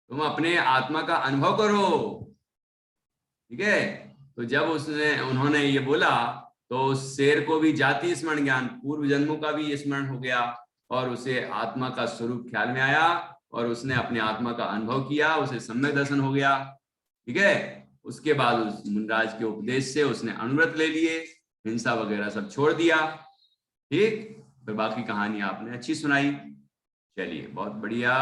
तुम अपने आत्मा का अनुभव करो, ठीक है। तो जब उन्होंने ये बोला तो शेर को भी जाति स्मरण ज्ञान, पूर्व जन्मों का भी स्मरण हो गया और उसे आत्मा का स्वरूप ख्याल में आया और उसने अपने आत्मा का अनुभव किया, उसे सम्यक दर्शन हो गया, ठीक है। उसके बाद उस मुनिराज के उपदेश से उसने अनुव्रत ले लिए, हिंसा वगैरह सब छोड़ दिया, ठीक। फिर बाकी कहानी आपने अच्छी सुनाई, चलिए बहुत बढ़िया।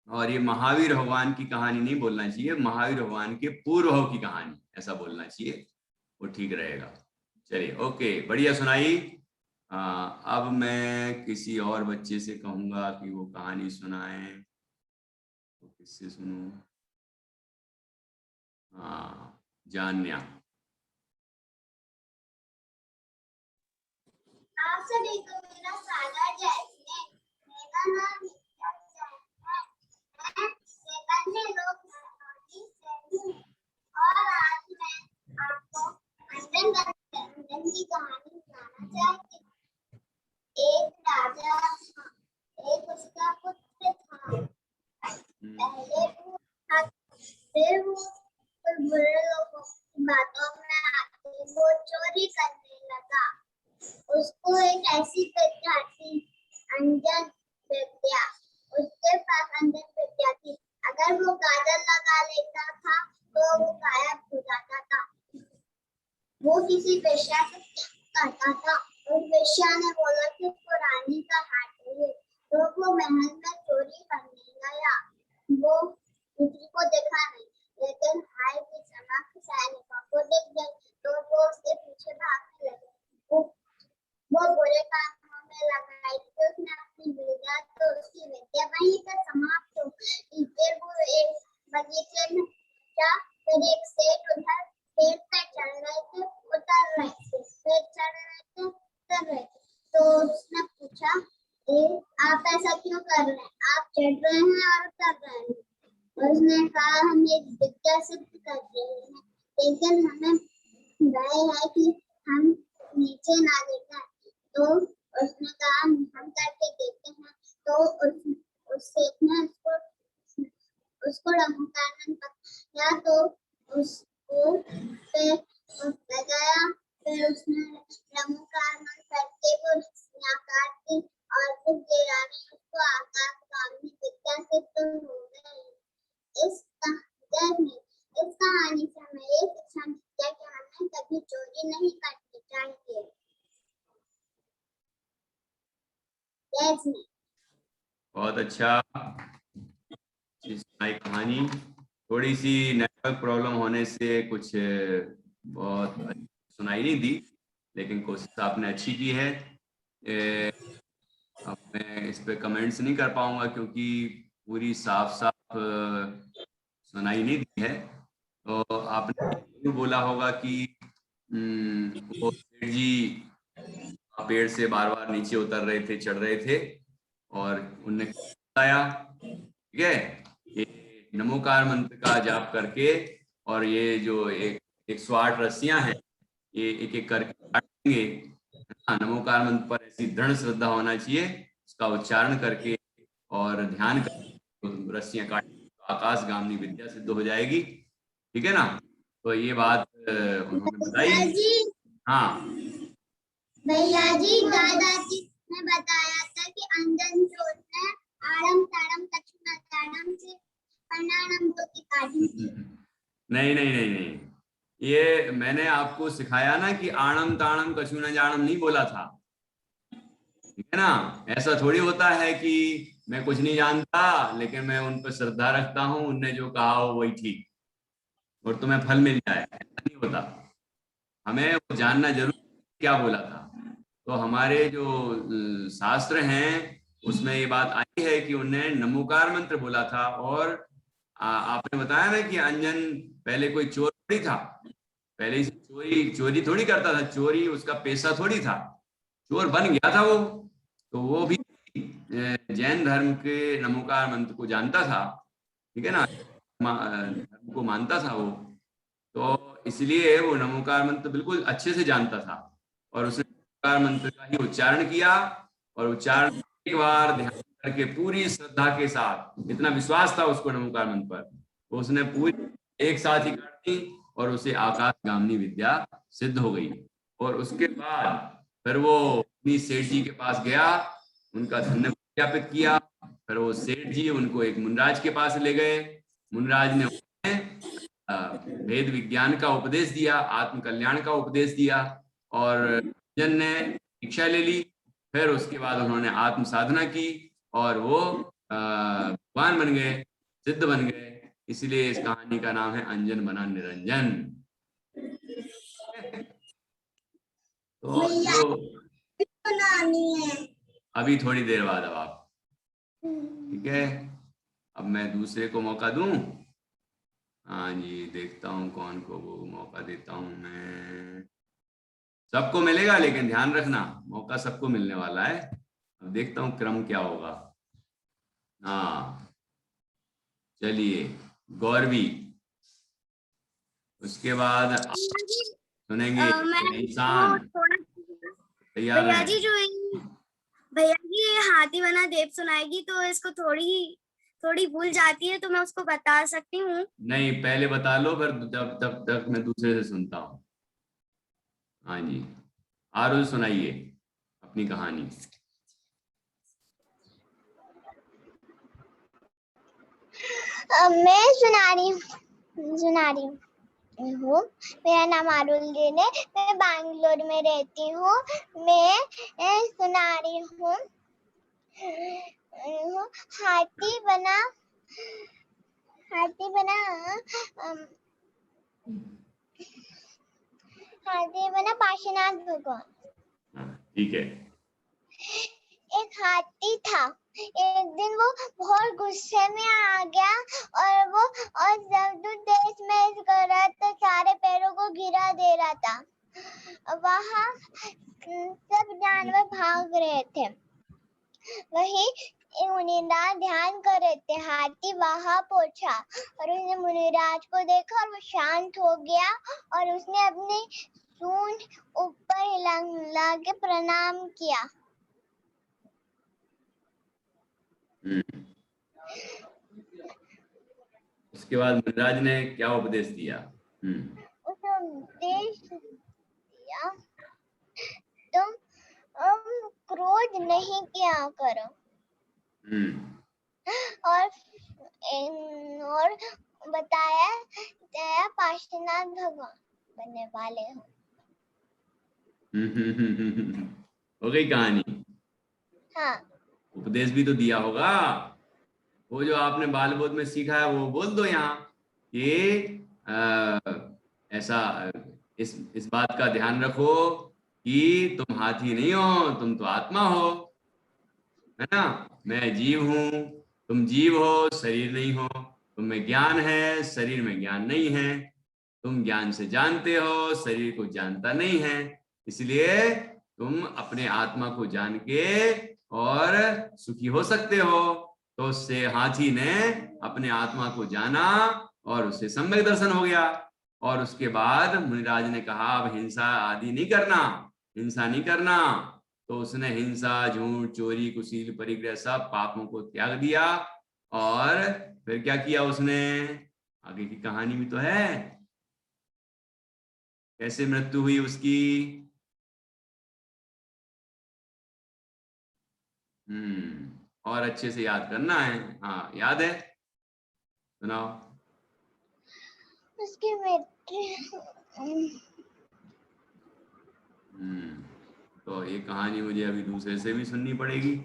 और ये महावीर भगवान की कहानी नहीं बोलना चाहिए, महावीर भगवान के पूर्व की कहानी ऐसा बोलना चाहिए, वो ठीक रहेगा। चलिए ओके, बढ़िया सुनाई। अब मैं किसी और बच्चे से कहूंगा कि वो कहानी सुनाए, तो किससे सुनूं? हाँ, जान्या। आप सभी को मेरा सादर जय। मेरा नाम नित्या जैन है। मैं चैतन्य लोक धर्मों से हूँ और आज मैं आपको अंजन की कहानी सुनाना चाहती हूँ। एक राजा था, एक उसका पुत्र था। पहले वो था, फिर वो बुरे लोगों की बातों में आके वो चोरी करने लगा। उसको एक ऐसी विद्या थी, अंजन विद्या। उसके पास अंजन विद्या थी। अगर वो काजल लगा लेता था तो वो गायब हो जाता था। वो किसी वेश्या से करता था। उस वेश्या ने बोला कि उसको रानी का हार चाहिए, तो वो महल में चोरी करने गया। वो किसी को देखा नहीं, लेकिन भाई की चमक सैनिकों को दिख गई, तो वो उसके पीछे भागने लगे। वो बुरे कामों में लगाई थी उसने अपनी विद्या, तो उसकी विद्या वहीं पर समाप्त हो गई। फिर वो एक बगीचे में जा, फिर एक सेठ उधर पेड़ पे चढ़ रहे थे, उतर रहे थे, फिर चढ़ रहे थे, उतर रहे थे। तो उसने पूछा, आप ऐसा क्यों कर रहे हैं, आप चढ़ रहे हैं और कर रहे हैं। उसने कहा हम ये विद्या सिद्ध कर रहे हैं, लेकिन हमें भय है कि हम नीचे ना गिर जाए। तो उसने कहा हम करके देखते हैं। तो उस सेठ ने उसको रमकानन पकड़ा तो उसको पे लगाया। फिर उसने रमकानन करके वो रस्सियां काट दी और फिर गिराने उसको आकाशगामी विद्या सिद्ध हो गई। इस कहानी से हमें ये शिक्षा मिलती है कि हमें कभी चोरी नहीं करनी चाहिए। बहुत अच्छा सुनाई कहानी। थोड़ी सी नेटवर्क प्रॉब्लम होने से कुछ बहुत सुनाई नहीं दी, लेकिन कोशिश आपने अच्छी की है। अब मैं इस पे कमेंट्स नहीं कर पाऊंगा क्योंकि पूरी साफ साफ सुनाई नहीं दी है। तो आपने जरूर बोला होगा कि वो सेठ जी पेड़ से बार बार नीचे उतर रहे थे, चढ़ रहे थे, और उनने बताया, ठीक है, ये नमोकार मंत्र का जाप करके, और ये जो 108 रस्सियां हैं, ये एक एक करके काटेंगे। नमोकार मंत्र पर ऐसी दृढ़ श्रद्धा होना चाहिए, उसका उच्चारण करके और ध्यान करके रस्सियां काट, आकाशगामी विद्या सिद्ध हो जाएगी। ठीक है ना। तो ये बात उन्होंने बताई। हाँ भैया जी, दादाजी ने बताया था कि अंजन चोर ने आड़म ताड़म कछुना ताड़म से प्रणाम तो की काटी थी। नहीं नहीं नहीं नहीं, ये मैंने आपको सिखाया ना कि आणम ताणम कछुना जाणम नहीं बोला था, ठीक है ना। ऐसा थोड़ी होता है कि मैं कुछ नहीं जानता लेकिन मैं उन पर श्रद्धा रखता हूँ, उनने जो कहा हो वही ठीक और तुम्हें फल मिल जाए, ऐसा नहीं होता। हमें वो जानना जरूर क्या बोला था। तो हमारे जो शास्त्र हैं उसमें ये बात आई है कि उन्हें नमोकार मंत्र बोला था। और आपने बताया ना कि अंजन पहले कोई चोर थोड़ी था, पहले से चोरी थोड़ी करता था, चोरी उसका पेशा थोड़ी था, चोर बन गया था वो। तो वो भी जैन धर्म के नमोकार मंत्र को जानता था, ठीक है ना, धर्म को मानता था वो। तो इसलिए वो नमोकार मंत्र बिल्कुल अच्छे से जानता था, और उसने नमोकार मंत्र का ही उच्चारण किया, और उच्चारण एक बार ध्यान करके पूरी श्रद्धा के साथ, इतना विश्वास था उसको नमोकार मंत्र पर, तो उसने पूरी एक साथ ही काट दी और उसे आकाशगामी विद्या सिद्ध हो गई। और उसके बाद फिर वो अपनी सेठ जी के पास गया, उनका धन्यवाद ज्ञापित किया। फिर वो सेठ जी उनको एक मुनराज के पास ले गए। मुनराज ने वेद विज्ञान का उपदेश दिया, आत्म कल्याण का उपदेश दिया, और जन ने दीक्षा ले ली। फिर उसके बाद उन्होंने आत्म साधना की और वो भगवान बन गए, सिद्ध बन गए। इसलिए इस कहानी का नाम है अंजन बना निरंजन। तो जो अभी थोड़ी देर बाद अब आप, ठीक है, अब मैं दूसरे को मौका दूं। हाँ जी, देखता हूँ कौन को वो मौका देता हूँ मैं। सबको मिलेगा लेकिन ध्यान रखना, मौका सबको मिलने वाला है। अब देखता हूँ क्रम क्या होगा। हाँ चलिए, गौरवी, उसके बाद सुनेंगे इंसान। तैयार भैया है? जी भैया जी ये हाथी बना देव सुनाएगी तो इसको थोड़ी भूल जाती है, तो मैं उसको बता सकती हूँ। नहीं, पहले बता लो, फिर तब तब तक मैं दूसरे से सुनता हूँ। हाँ जी, आरुल सुनाइए अपनी कहानी। मैं सुना रही हूँ। मेरा नाम आरुल जैन है, मैं बैंगलोर में रहती हूँ। मैं सुना रही हूँ हाथी बना पार्श्वनाथ भगवान। ठीक है। एक हाथी था। एक दिन वो बहुत गुस्से में आ गया और जब देश में कर रहा था, सारे पेड़ों को गिरा दे रहा था। वहाँ सब जानवर भाग रहे थे। वही मुनिराज ध्यान कर रहे थे, हाथी वहां पहुंचा और उसने मुनिराज को देखा और वो शांत हो गया और उसने अपनी सूंड ऊपर हिला के प्रणाम किया। उसके बाद मुनिराज ने क्या उपदेश दिया? उसने उपदेश दिया, तुम क्रोध नहीं किया करो और बताया दया पार्श्वनाथ भगवान बनने वाले हो। हो गई कहानी? हाँ, उपदेश भी तो दिया होगा। वो जो आपने बाल बोध में सीखा है वो बोल दो यहाँ कि ऐसा इस बात का ध्यान रखो कि तुम हाथी नहीं हो, तुम तो आत्मा हो, है ना। मैं जीव हूं, तुम जीव हो, शरीर नहीं हो। तुम में ज्ञान है, शरीर में ज्ञान नहीं है। तुम ज्ञान से जानते हो, शरीर को जानता नहीं है। इसलिए तुम अपने आत्मा को जान के और सुखी हो सकते हो। तो उससे हाथी ने अपने आत्मा को जाना और उससे सम्यक दर्शन हो गया। और उसके बाद मुनिराज ने कहा अब हिंसा आदि नहीं करना, हिंसा नहीं करना। तो उसने हिंसा, झूठ, चोरी, कुशील, परिग्रह सब पापों को त्याग दिया। और फिर क्या किया उसने? आगे की कहानी भी तो है, कैसे मृत्यु हुई उसकी। और अच्छे से याद करना है। हाँ, याद है? सुनाओ। उसकी मृत्यु तो ये कहानी मुझे अभी दूसरे से भी सुननी पड़ेगी।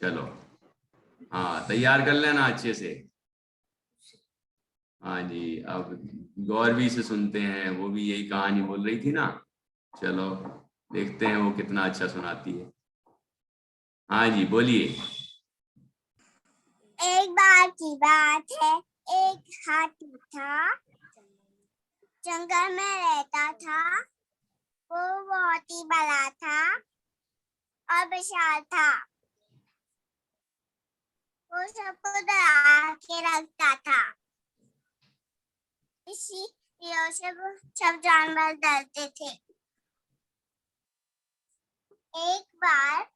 चलो, हाँ, तैयार कर लेना अच्छे से। हाँ जी, अब गौरवी से सुनते हैं, वो भी यही कहानी बोल रही थी ना। चलो देखते हैं वो कितना अच्छा सुनाती है। हाँ जी, बोलिए। एक बार की बात है, एक हाथी था, जंगल में रहता था। वो बहुत ही बड़ा था और विशाल था। वो सबको डरा के रखता था, इसीलिए उसे सब जानवर डरते थे। एक बार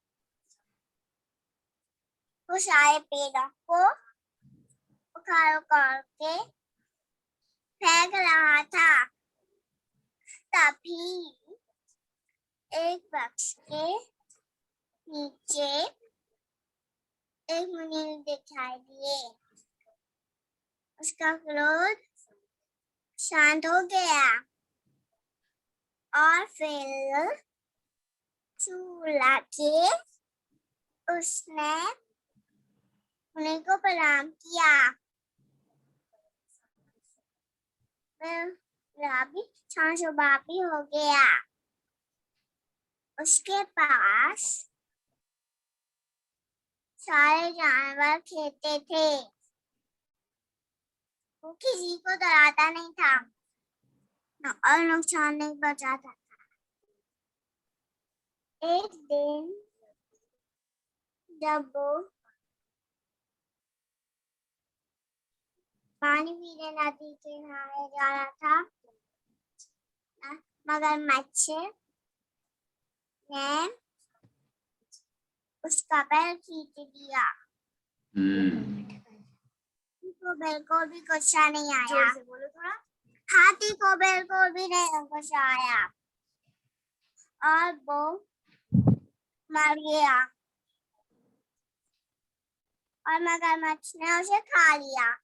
वो सारे पेड़ों को उखाड़ उखाड़ के फेंक रहा था, तभी एक वृक्ष के नीचे एक मुनि दिखाई दिए। उसका क्रोध शांत हो गया और फिर चूल्हा के उसने मुनि को प्रणाम किया। भी भी हो गया। उसके पास सारे जानवर खेलते थे। वो किसी को डराता नहीं था और नुकसान नहीं पहुंचाता था। एक दिन जब वो पानी पीने नदी किनारे जा रहा था, मगरमच्छ ने उसका पैर खींच दिया। तो बिल्कुल भी गुस्सा नहीं आया। बोलो थोड़ा। हाथी को बिल्कुल भी नहीं गुस्सा आया और वो मर गया और मगरमच्छ ने उसे खा लिया।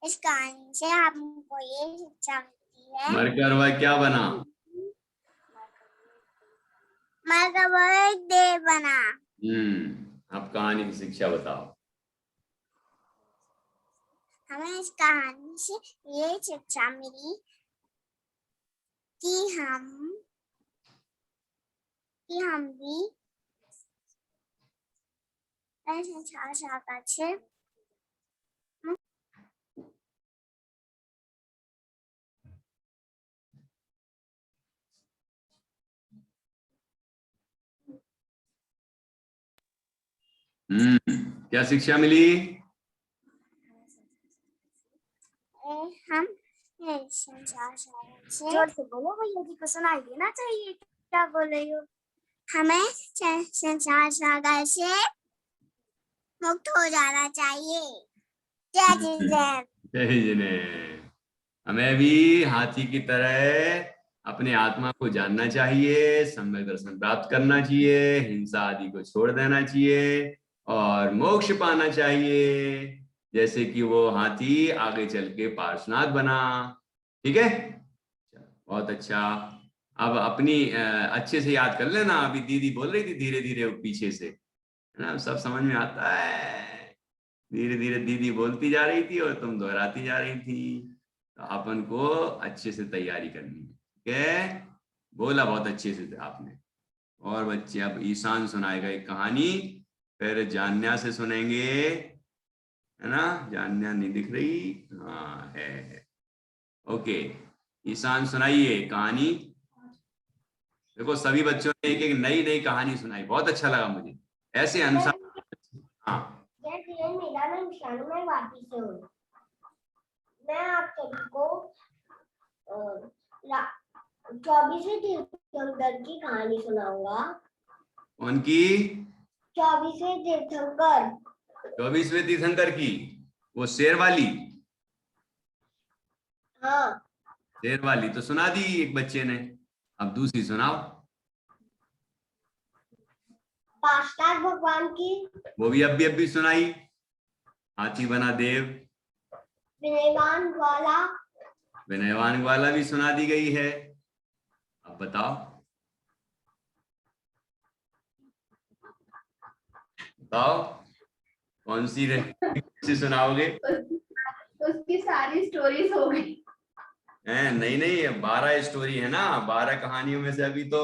इस कहानी से हमको ये शिक्षा मिलती है, मरकर वह क्या बना? मरकर वह एक देव बना। अब कहानी की शिक्षा बताओ। हमें इस कहानी से ये शिक्षा मिली कि हम भी ऐसे छा क्या शिक्षा मिली? हम जोर से बोलो, भैया जी को सुनाई देना चाहिए क्या बोल रही हो। हमें संसार सागर से मुक्त हो जाना चाहिए। जय जिनेंद्र। जय जिनेंद्र। हमें भी हाथी की तरह अपने आत्मा को जानना चाहिए, सम्यक दर्शन प्राप्त करना चाहिए, हिंसा आदि को छोड़ देना चाहिए और मोक्ष पाना चाहिए, जैसे कि वो हाथी आगे चल के पार्श्वनाथ बना। ठीक है, बहुत अच्छा। अब अपनी अच्छे से याद कर लेना। अभी दीदी बोल रही थी धीरे धीरे पीछे से, है ना, सब समझ में आता है। धीरे धीरे दीदी बोलती जा रही थी और तुम दोहराती जा रही थी। तो अपन को अच्छे से तैयारी करनी है। ठीक है, बोला बहुत अच्छे से आपने। और बच्चे, अब ईशान सुनाएगा एक कहानी, फिर जान्या से सुनेंगे, है ना। जान्या नहीं दिख रही, हाँ है। ओके, ईशान सुनाइए कहानी। देखो सभी बच्चों ने एक एक नई नई कहानी सुनाई, बहुत अच्छा लगा मुझे ऐसे अनुसार। हाँ, मेरा नाम ईशान, मैं वापी से हूँ। मैं आप सभी को 24वें तीर्थंकर की कहानी सुनाऊंगा। उनकी 24वें तीर्थंकर। 24वें तीर्थंकर की, वो शेर वाली। हाँ, शेर वाली तो सुना दी एक बच्चे ने, अब दूसरी सुनाओ। पार्श्वनाथ भगवान की। वो भी अब भी सुनाई। हाथी बना देव। विनयवान वाला। विनयवान वाला भी सुना दी गई है। अब बताओ बताओ कौन सी से सुनाओगे? उसकी सारी स्टोरीज हो गई। नहीं नहीं, 12 स्टोरी है ना, 12 कहानियों में से अभी तो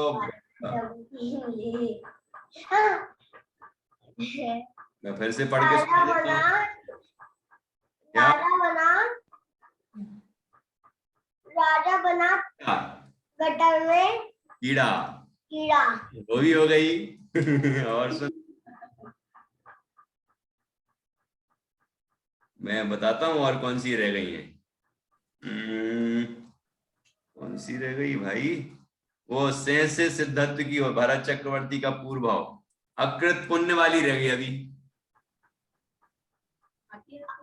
मैं फिर से पढ़ के सुना देता हूँ। राजा बना क्या? गटर में कीड़ा। कीड़ा। वो भी हो गई। और सुन, मैं बताता हूँ और कौन सी रह गई है। कौन सी रह गई भाई? वो से सिद्धार्थ की और भरत चक्रवर्ती का पूर्व भाव, अकृत पुण्य वाली रह गई अभी।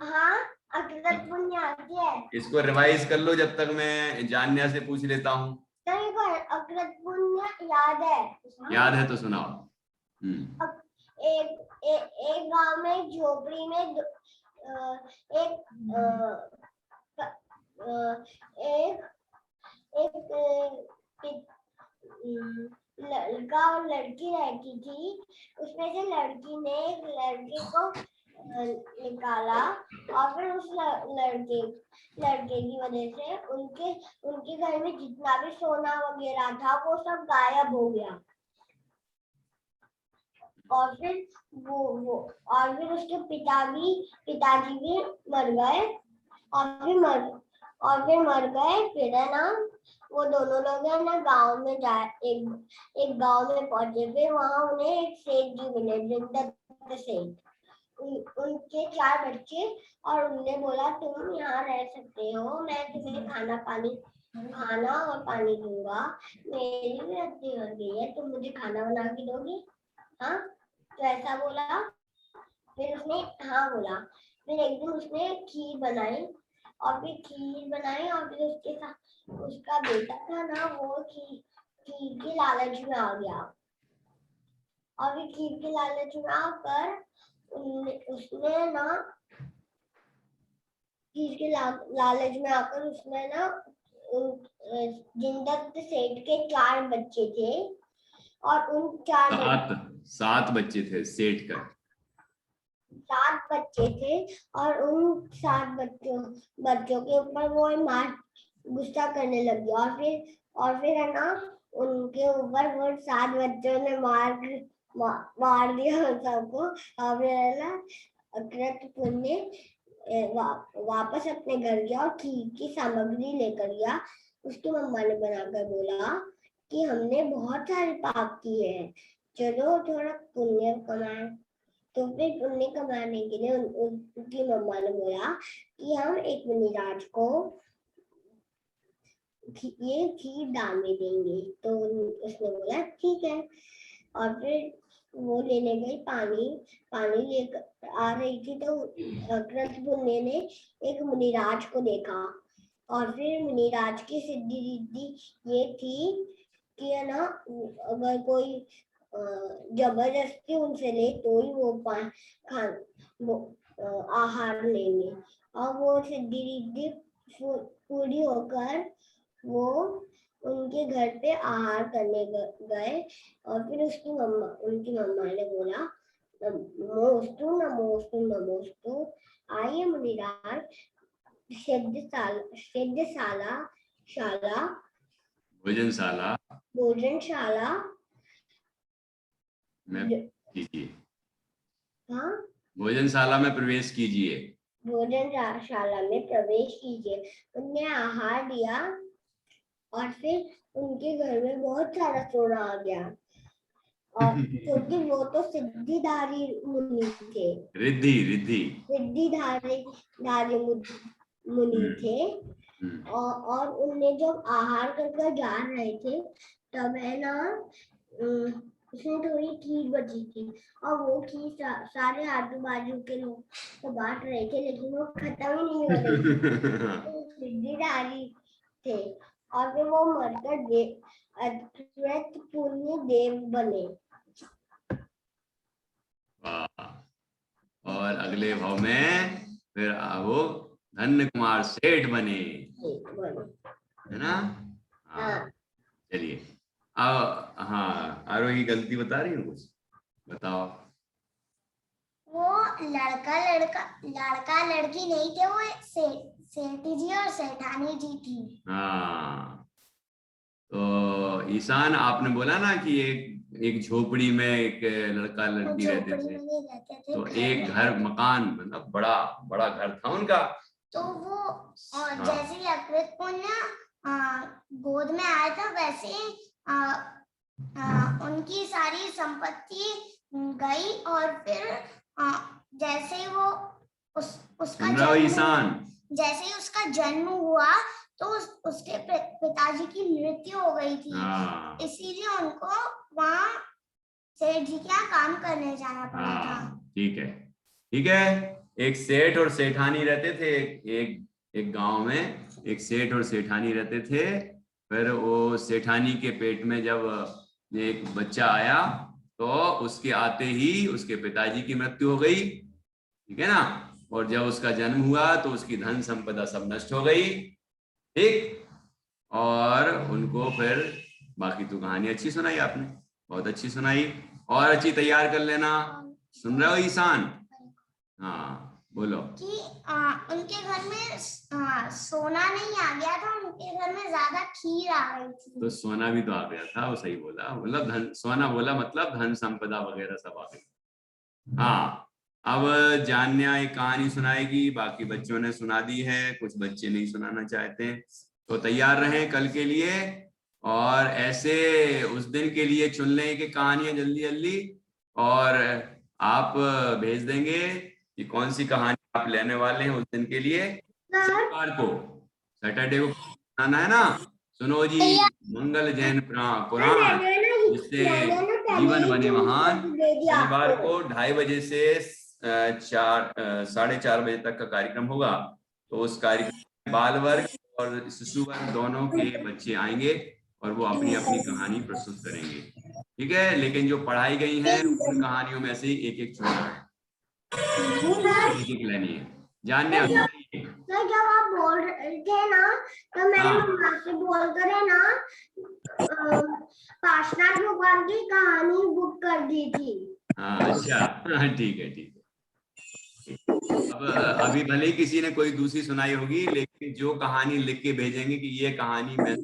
हाँ, अकृत पुण्य आती है। इसको रिवाइज कर लो जब तक मैं जान्या से पूछ लेता हूँ। अकृत पुण्य याद है? याद है तो सुनाओ। एक गांव में एक झोपड़ी में एक लड़का और लड़की रहती थी। उसमें से लड़की ने एक लड़के को निकाला और फिर उस लड़के की वजह से उनके घर में जितना भी सोना वगैरह था वो सब गायब हो गया। और फिर उसके पिताजी भी मर गए। और फिर मर गए। फिर है ना, वो दोनों लोग है ना गांव में एक गांव में पहुंचे। फिर वहां उन्हें एक सेठ जी मिले, जिंदत सेठ। उनके 4 बच्चे, और उनने बोला तुम यहाँ रह सकते हो, मैं तुम्हें खाना और पानी दूंगा। मेरी भी रद्दी हो गई है, तुम मुझे खाना बना के दोगी? हाँ, तो ऐसा बोला। फिर उसने हाँ बोला। फिर एक दिन उसने खीर बनाई और फिर उसके साथ उसका बेटा था ना, वो खीर के लालच में आ गया। और फिर खीर के लालच में आकर उसने ना जिंदत सेठ के 4 बच्चे थे, और उन 7 बच्चे थे सेठ का। 7 बच्चे थे, और उन 7 बच्चों के ऊपर वो गुस्सा करने लग गया। और फिर है ना, उनके ऊपर वो 7 बच्चों ने मार दिया सबको। और फिर है ना, अकृत पुण्य वापस अपने घर गया और खीर की सामग्री लेकर गया। उसकी मम्मा ने बनाकर बोला कि हमने बहुत सारे पाप किए हैं, चलो थोड़ा पुण्य कमाएं। तो फिर पुण्य कमाने के लिए उनकी मम्मा ने बोला कि हम एक मुनिराज को ये खीर दान में देंगे। तो उसने बोला ठीक है, और फिर वो लेने गई पानी लेकर आ रही थी, तो कृत पुण्य ने एक मुनिराज को देखा, और फिर मुनिराज की सिद्धि रिद्धि ये थी कि है ना, अगर कोई जबरदस्ती उनसे ले तो ही वो आहार लेंगे, और वो सिद्धि रिद्धि पूरी होकर वो उनके घर पे आहार करने गए। और फिर उनकी मम्मा ने बोला नमोस्तु नमोस्तु नमोस्तु, आइए मुनिराज भोजनशाला में कीजिए। हाँ, भोजनशाला में प्रवेश कीजिए। भोजनशाला में प्रवेश कीजिए। उनने आहार दिया और फिर उनके घर में बहुत सारा सोना आ गया, और क्योंकि वो तो सिद्धिधारी मुनि थे, रिद्धिधारी मुनि थे, और उनने जब आहार करके जा रहे थे तब है ना उसमें थोड़ी खीर बची थी, और वो खीर सारे आजू बाजू के लोग तो बांट रहे थे, लेकिन वो खत्म ही नहीं हो रही थी। सिद्धिधारी थे, और फिर वो मरकर अद्वैत पुण्य देव बने। और अगले भाव में फिर वो धन्य कुमार सेठ बने, है ना? हाँ, चलिए अब हाँ, आरोही गलती बता रही हूँ, कुछ बताओ। वो लड़का लड़की नहीं थे, वो सेठी जी और सेठानी जी थी। हाँ, तो ईशान आपने बोला ना कि एक झोपड़ी में एक लड़का लड़की रहते थे, तो एक घर मकान मतलब बड़ा घर था उनका। तो वो जैसे ही अकृत पुण्य गोद में आया था, वैसे उनकी सारी संपत्ति गई, और फिर जैसे ही वो जैसे ही उसका जन्म हुआ तो उसके पिताजी की मृत्यु हो गई थी, इसीलिए उनको वहाँ सेठ जी के यहाँ काम करने जाना पड़ा था। ठीक है। एक सेठ और सेठानी रहते थे, एक गांव में एक सेठ और सेठानी रहते थे। फिर वो सेठानी के पेट में जब एक बच्चा आया तो उसके आते ही उसके पिताजी की मृत्यु हो गई, ठीक है ना? और जब उसका जन्म हुआ तो उसकी धन संपदा सब नष्ट हो गई, ठीक। और उनको फिर बाकी तो कहानी अच्छी सुनाई आपने, बहुत अच्छी सुनाई, और अच्छी तैयार कर लेना। सुन रहे हो ईशान? हाँ बोलो। कि उनके घर में सोना नहीं आ गया था, उनके घर में ज्यादा खीर आ गई थी। तो सोना भी तो आ गया था, वो सही बोला, मतलब धन सोना बोला मतलब धन संपदा वगैरह सब आ गई। हाँ, अब जान्या एक कहानी सुनाएगी, बाकी बच्चों ने सुना दी है, कुछ बच्चे नहीं सुनाना चाहते, तो तैयार रहें कल के लिए। और ऐसे उस दिन के लिए चुन लें कि कहानियां जल्दी जल्दी, और आप भेज देंगे कि कौन सी कहानी आप लेने वाले हैं उस दिन के लिए। शनिवार को, सैटरडे को सुनाना है ना। सुनो जी, मंगल जैन पुराण जिससे जीवन बने महान, शनिवार को 2:30 बजे से 4:30 बजे तक का कार्यक्रम होगा। तो उस कार्यक्रम में बाल वर्ग और शिशु वर्ग दोनों के बच्चे आएंगे और वो अपनी अपनी कहानी प्रस्तुत करेंगे, ठीक है। लेकिन जो पढ़ाई गई है उन कहानियों में से एक एक चुनना है, एक एक लेनी है। जानने तो जब आप बोल रहे थे ना, तो मैंने मम्मा से बोल कर है ना पार्शनाथ भगवान की कहानी बुक कर दी थी। हाँ अच्छा, ठीक है ठीक है। अब अभी भले ही किसी ने कोई दूसरी सुनाई होगी, लेकिन जो कहानी लिख के भेजेंगे कि ये कहानी मैं,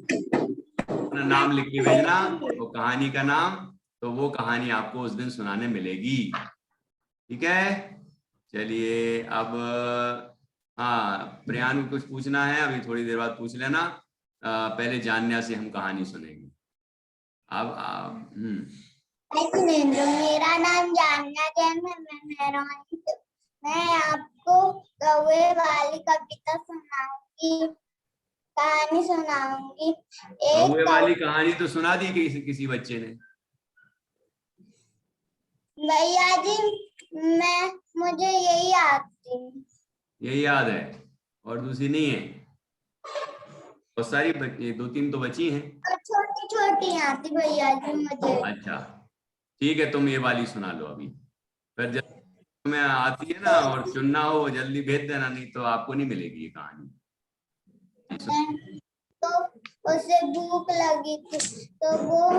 अपना नाम लिख के भेजना, वो कहानी का नाम, तो वो कहानी आपको उस दिन सुनाने मिलेगी, ठीक है। चलिए अब हाँ, प्रियान को कुछ पूछना है अभी थोड़ी देर बाद पूछ लेना, पहले जान्या से हम कहानी सुनेंगे। अब जिनेंद्र, मेरा नाम जान्या जैन है। मैं आपको कौवे वाली कविता सुनाऊंगी, कहानी सुनाऊंगी। कौवे वाली कहानी तो सुना दी किसी बच्चे ने। भैया जी, मुझे यही आती, यही याद है और दूसरी नहीं है? बहुत सारी 2-3 तो बची हैं। और छोटी छोटी आती भैया जी मुझे। अच्छा ठीक है, तुम ये वाली सुना लो अभी, फिर जब तुम्हें आती है ना और चुनना हो जल्दी भेज देना, नहीं तो आपको नहीं मिलेगी ये कहानी। तो उसे भूख लगी थी, तो वो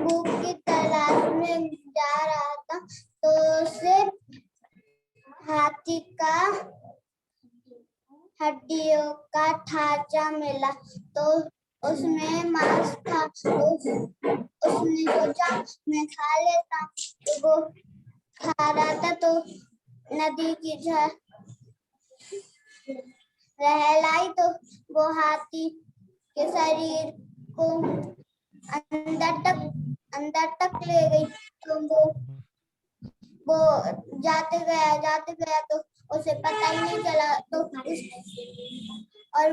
भूख की तलाश में जा रहा था, तो उसे हाथी का हड्डियों का ढांचा मिला, तो उसमें मांस था। उसने सोचा मैं खा लेता, तो वो खा रहा था, तो नदी की लहर आई, तो वो हाथी के शरीर को अंदर तक ले गई। तो वो जाते गया तो उसे पता ही नहीं चला। तो और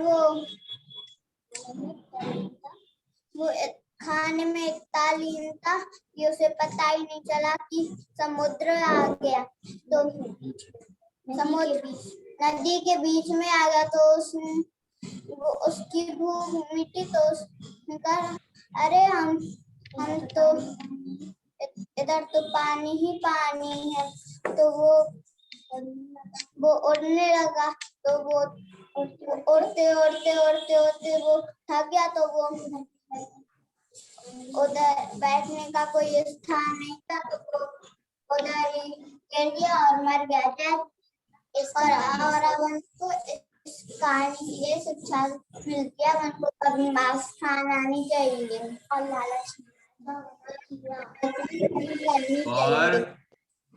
वो खाने में इतना लीन था कि उसे पता ही नहीं चला कि समुद्र आ गया। तो समुद्र नदी के बीच में आ गया, तो उसकी भूख मिटी, तो उसने कहा अरे हम तो इधर तो पानी ही पानी है। तो वो उड़ने लगा, तो वो उड़ते वो थक गया, तो वो उधर बैठने का कोई स्थान नहीं था, तो वो उधर ही गिर गया और मर गया। और अब उनको इस कहानी से ये शिक्षा मिलती है, उनको कभी मांस खाना नहीं चाहिए और लालच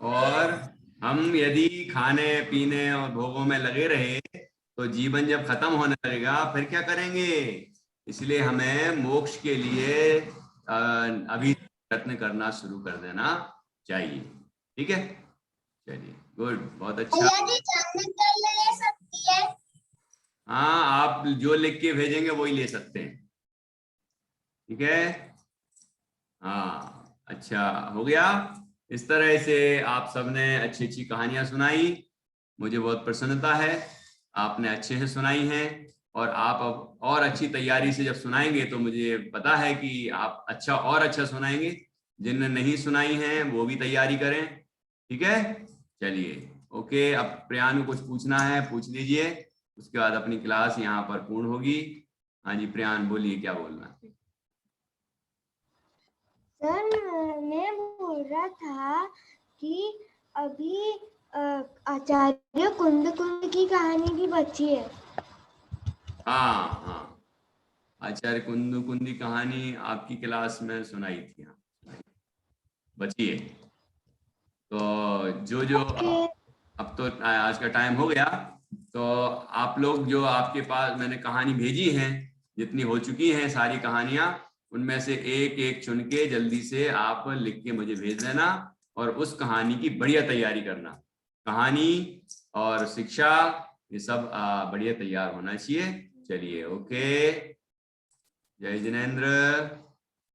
और हम यदि खाने पीने और भोगों में लगे रहे तो जीवन जब खत्म होने लगेगा फिर क्या करेंगे? इसलिए हमें मोक्ष के लिए अभी प्रयत्न करना शुरू कर देना चाहिए। ठीक है, चलिए गुड, बहुत अच्छा। ले सकती है। हाँ, आप जो लिख के भेजेंगे वही ले सकते हैं। ठीक है, हाँ अच्छा हो गया। इस तरह से आप सबने अच्छी अच्छी कहानियां सुनाई, मुझे बहुत प्रसन्नता है। आपने अच्छे से सुनाई हैं और आप अब और अच्छी तैयारी से जब सुनाएंगे तो मुझे पता है कि आप अच्छा और अच्छा सुनाएंगे। जिनने नहीं सुनाई हैं वो भी तैयारी करें। ठीक है, चलिए ओके। अब प्रियान को कुछ पूछना है पूछ लीजिए, उसके बाद अपनी क्लास यहाँ पर पूर्ण होगी। हाँ जी प्रियान बोलिए, क्या बोलना है? सर मैं बोल रहा था कि अभी आचार्य कुंद कुंद की कहानी भी बची है। हाँ हाँ, आचार्य कुंद कुंदी कहानी आपकी क्लास में सुनाई थी। हाँ बची है। तो जो अब तो आज का टाइम हो गया, तो आप लोग जो आपके पास मैंने कहानी भेजी हैं, जितनी हो चुकी हैं सारी कहानियां, उनमें से एक एक चुन के जल्दी से आप लिख के मुझे भेज देना और उस कहानी की बढ़िया तैयारी करना। कहानी और शिक्षा ये सब बढ़िया तैयार होना चाहिए। चलिए ओके, जय जिनेंद्र।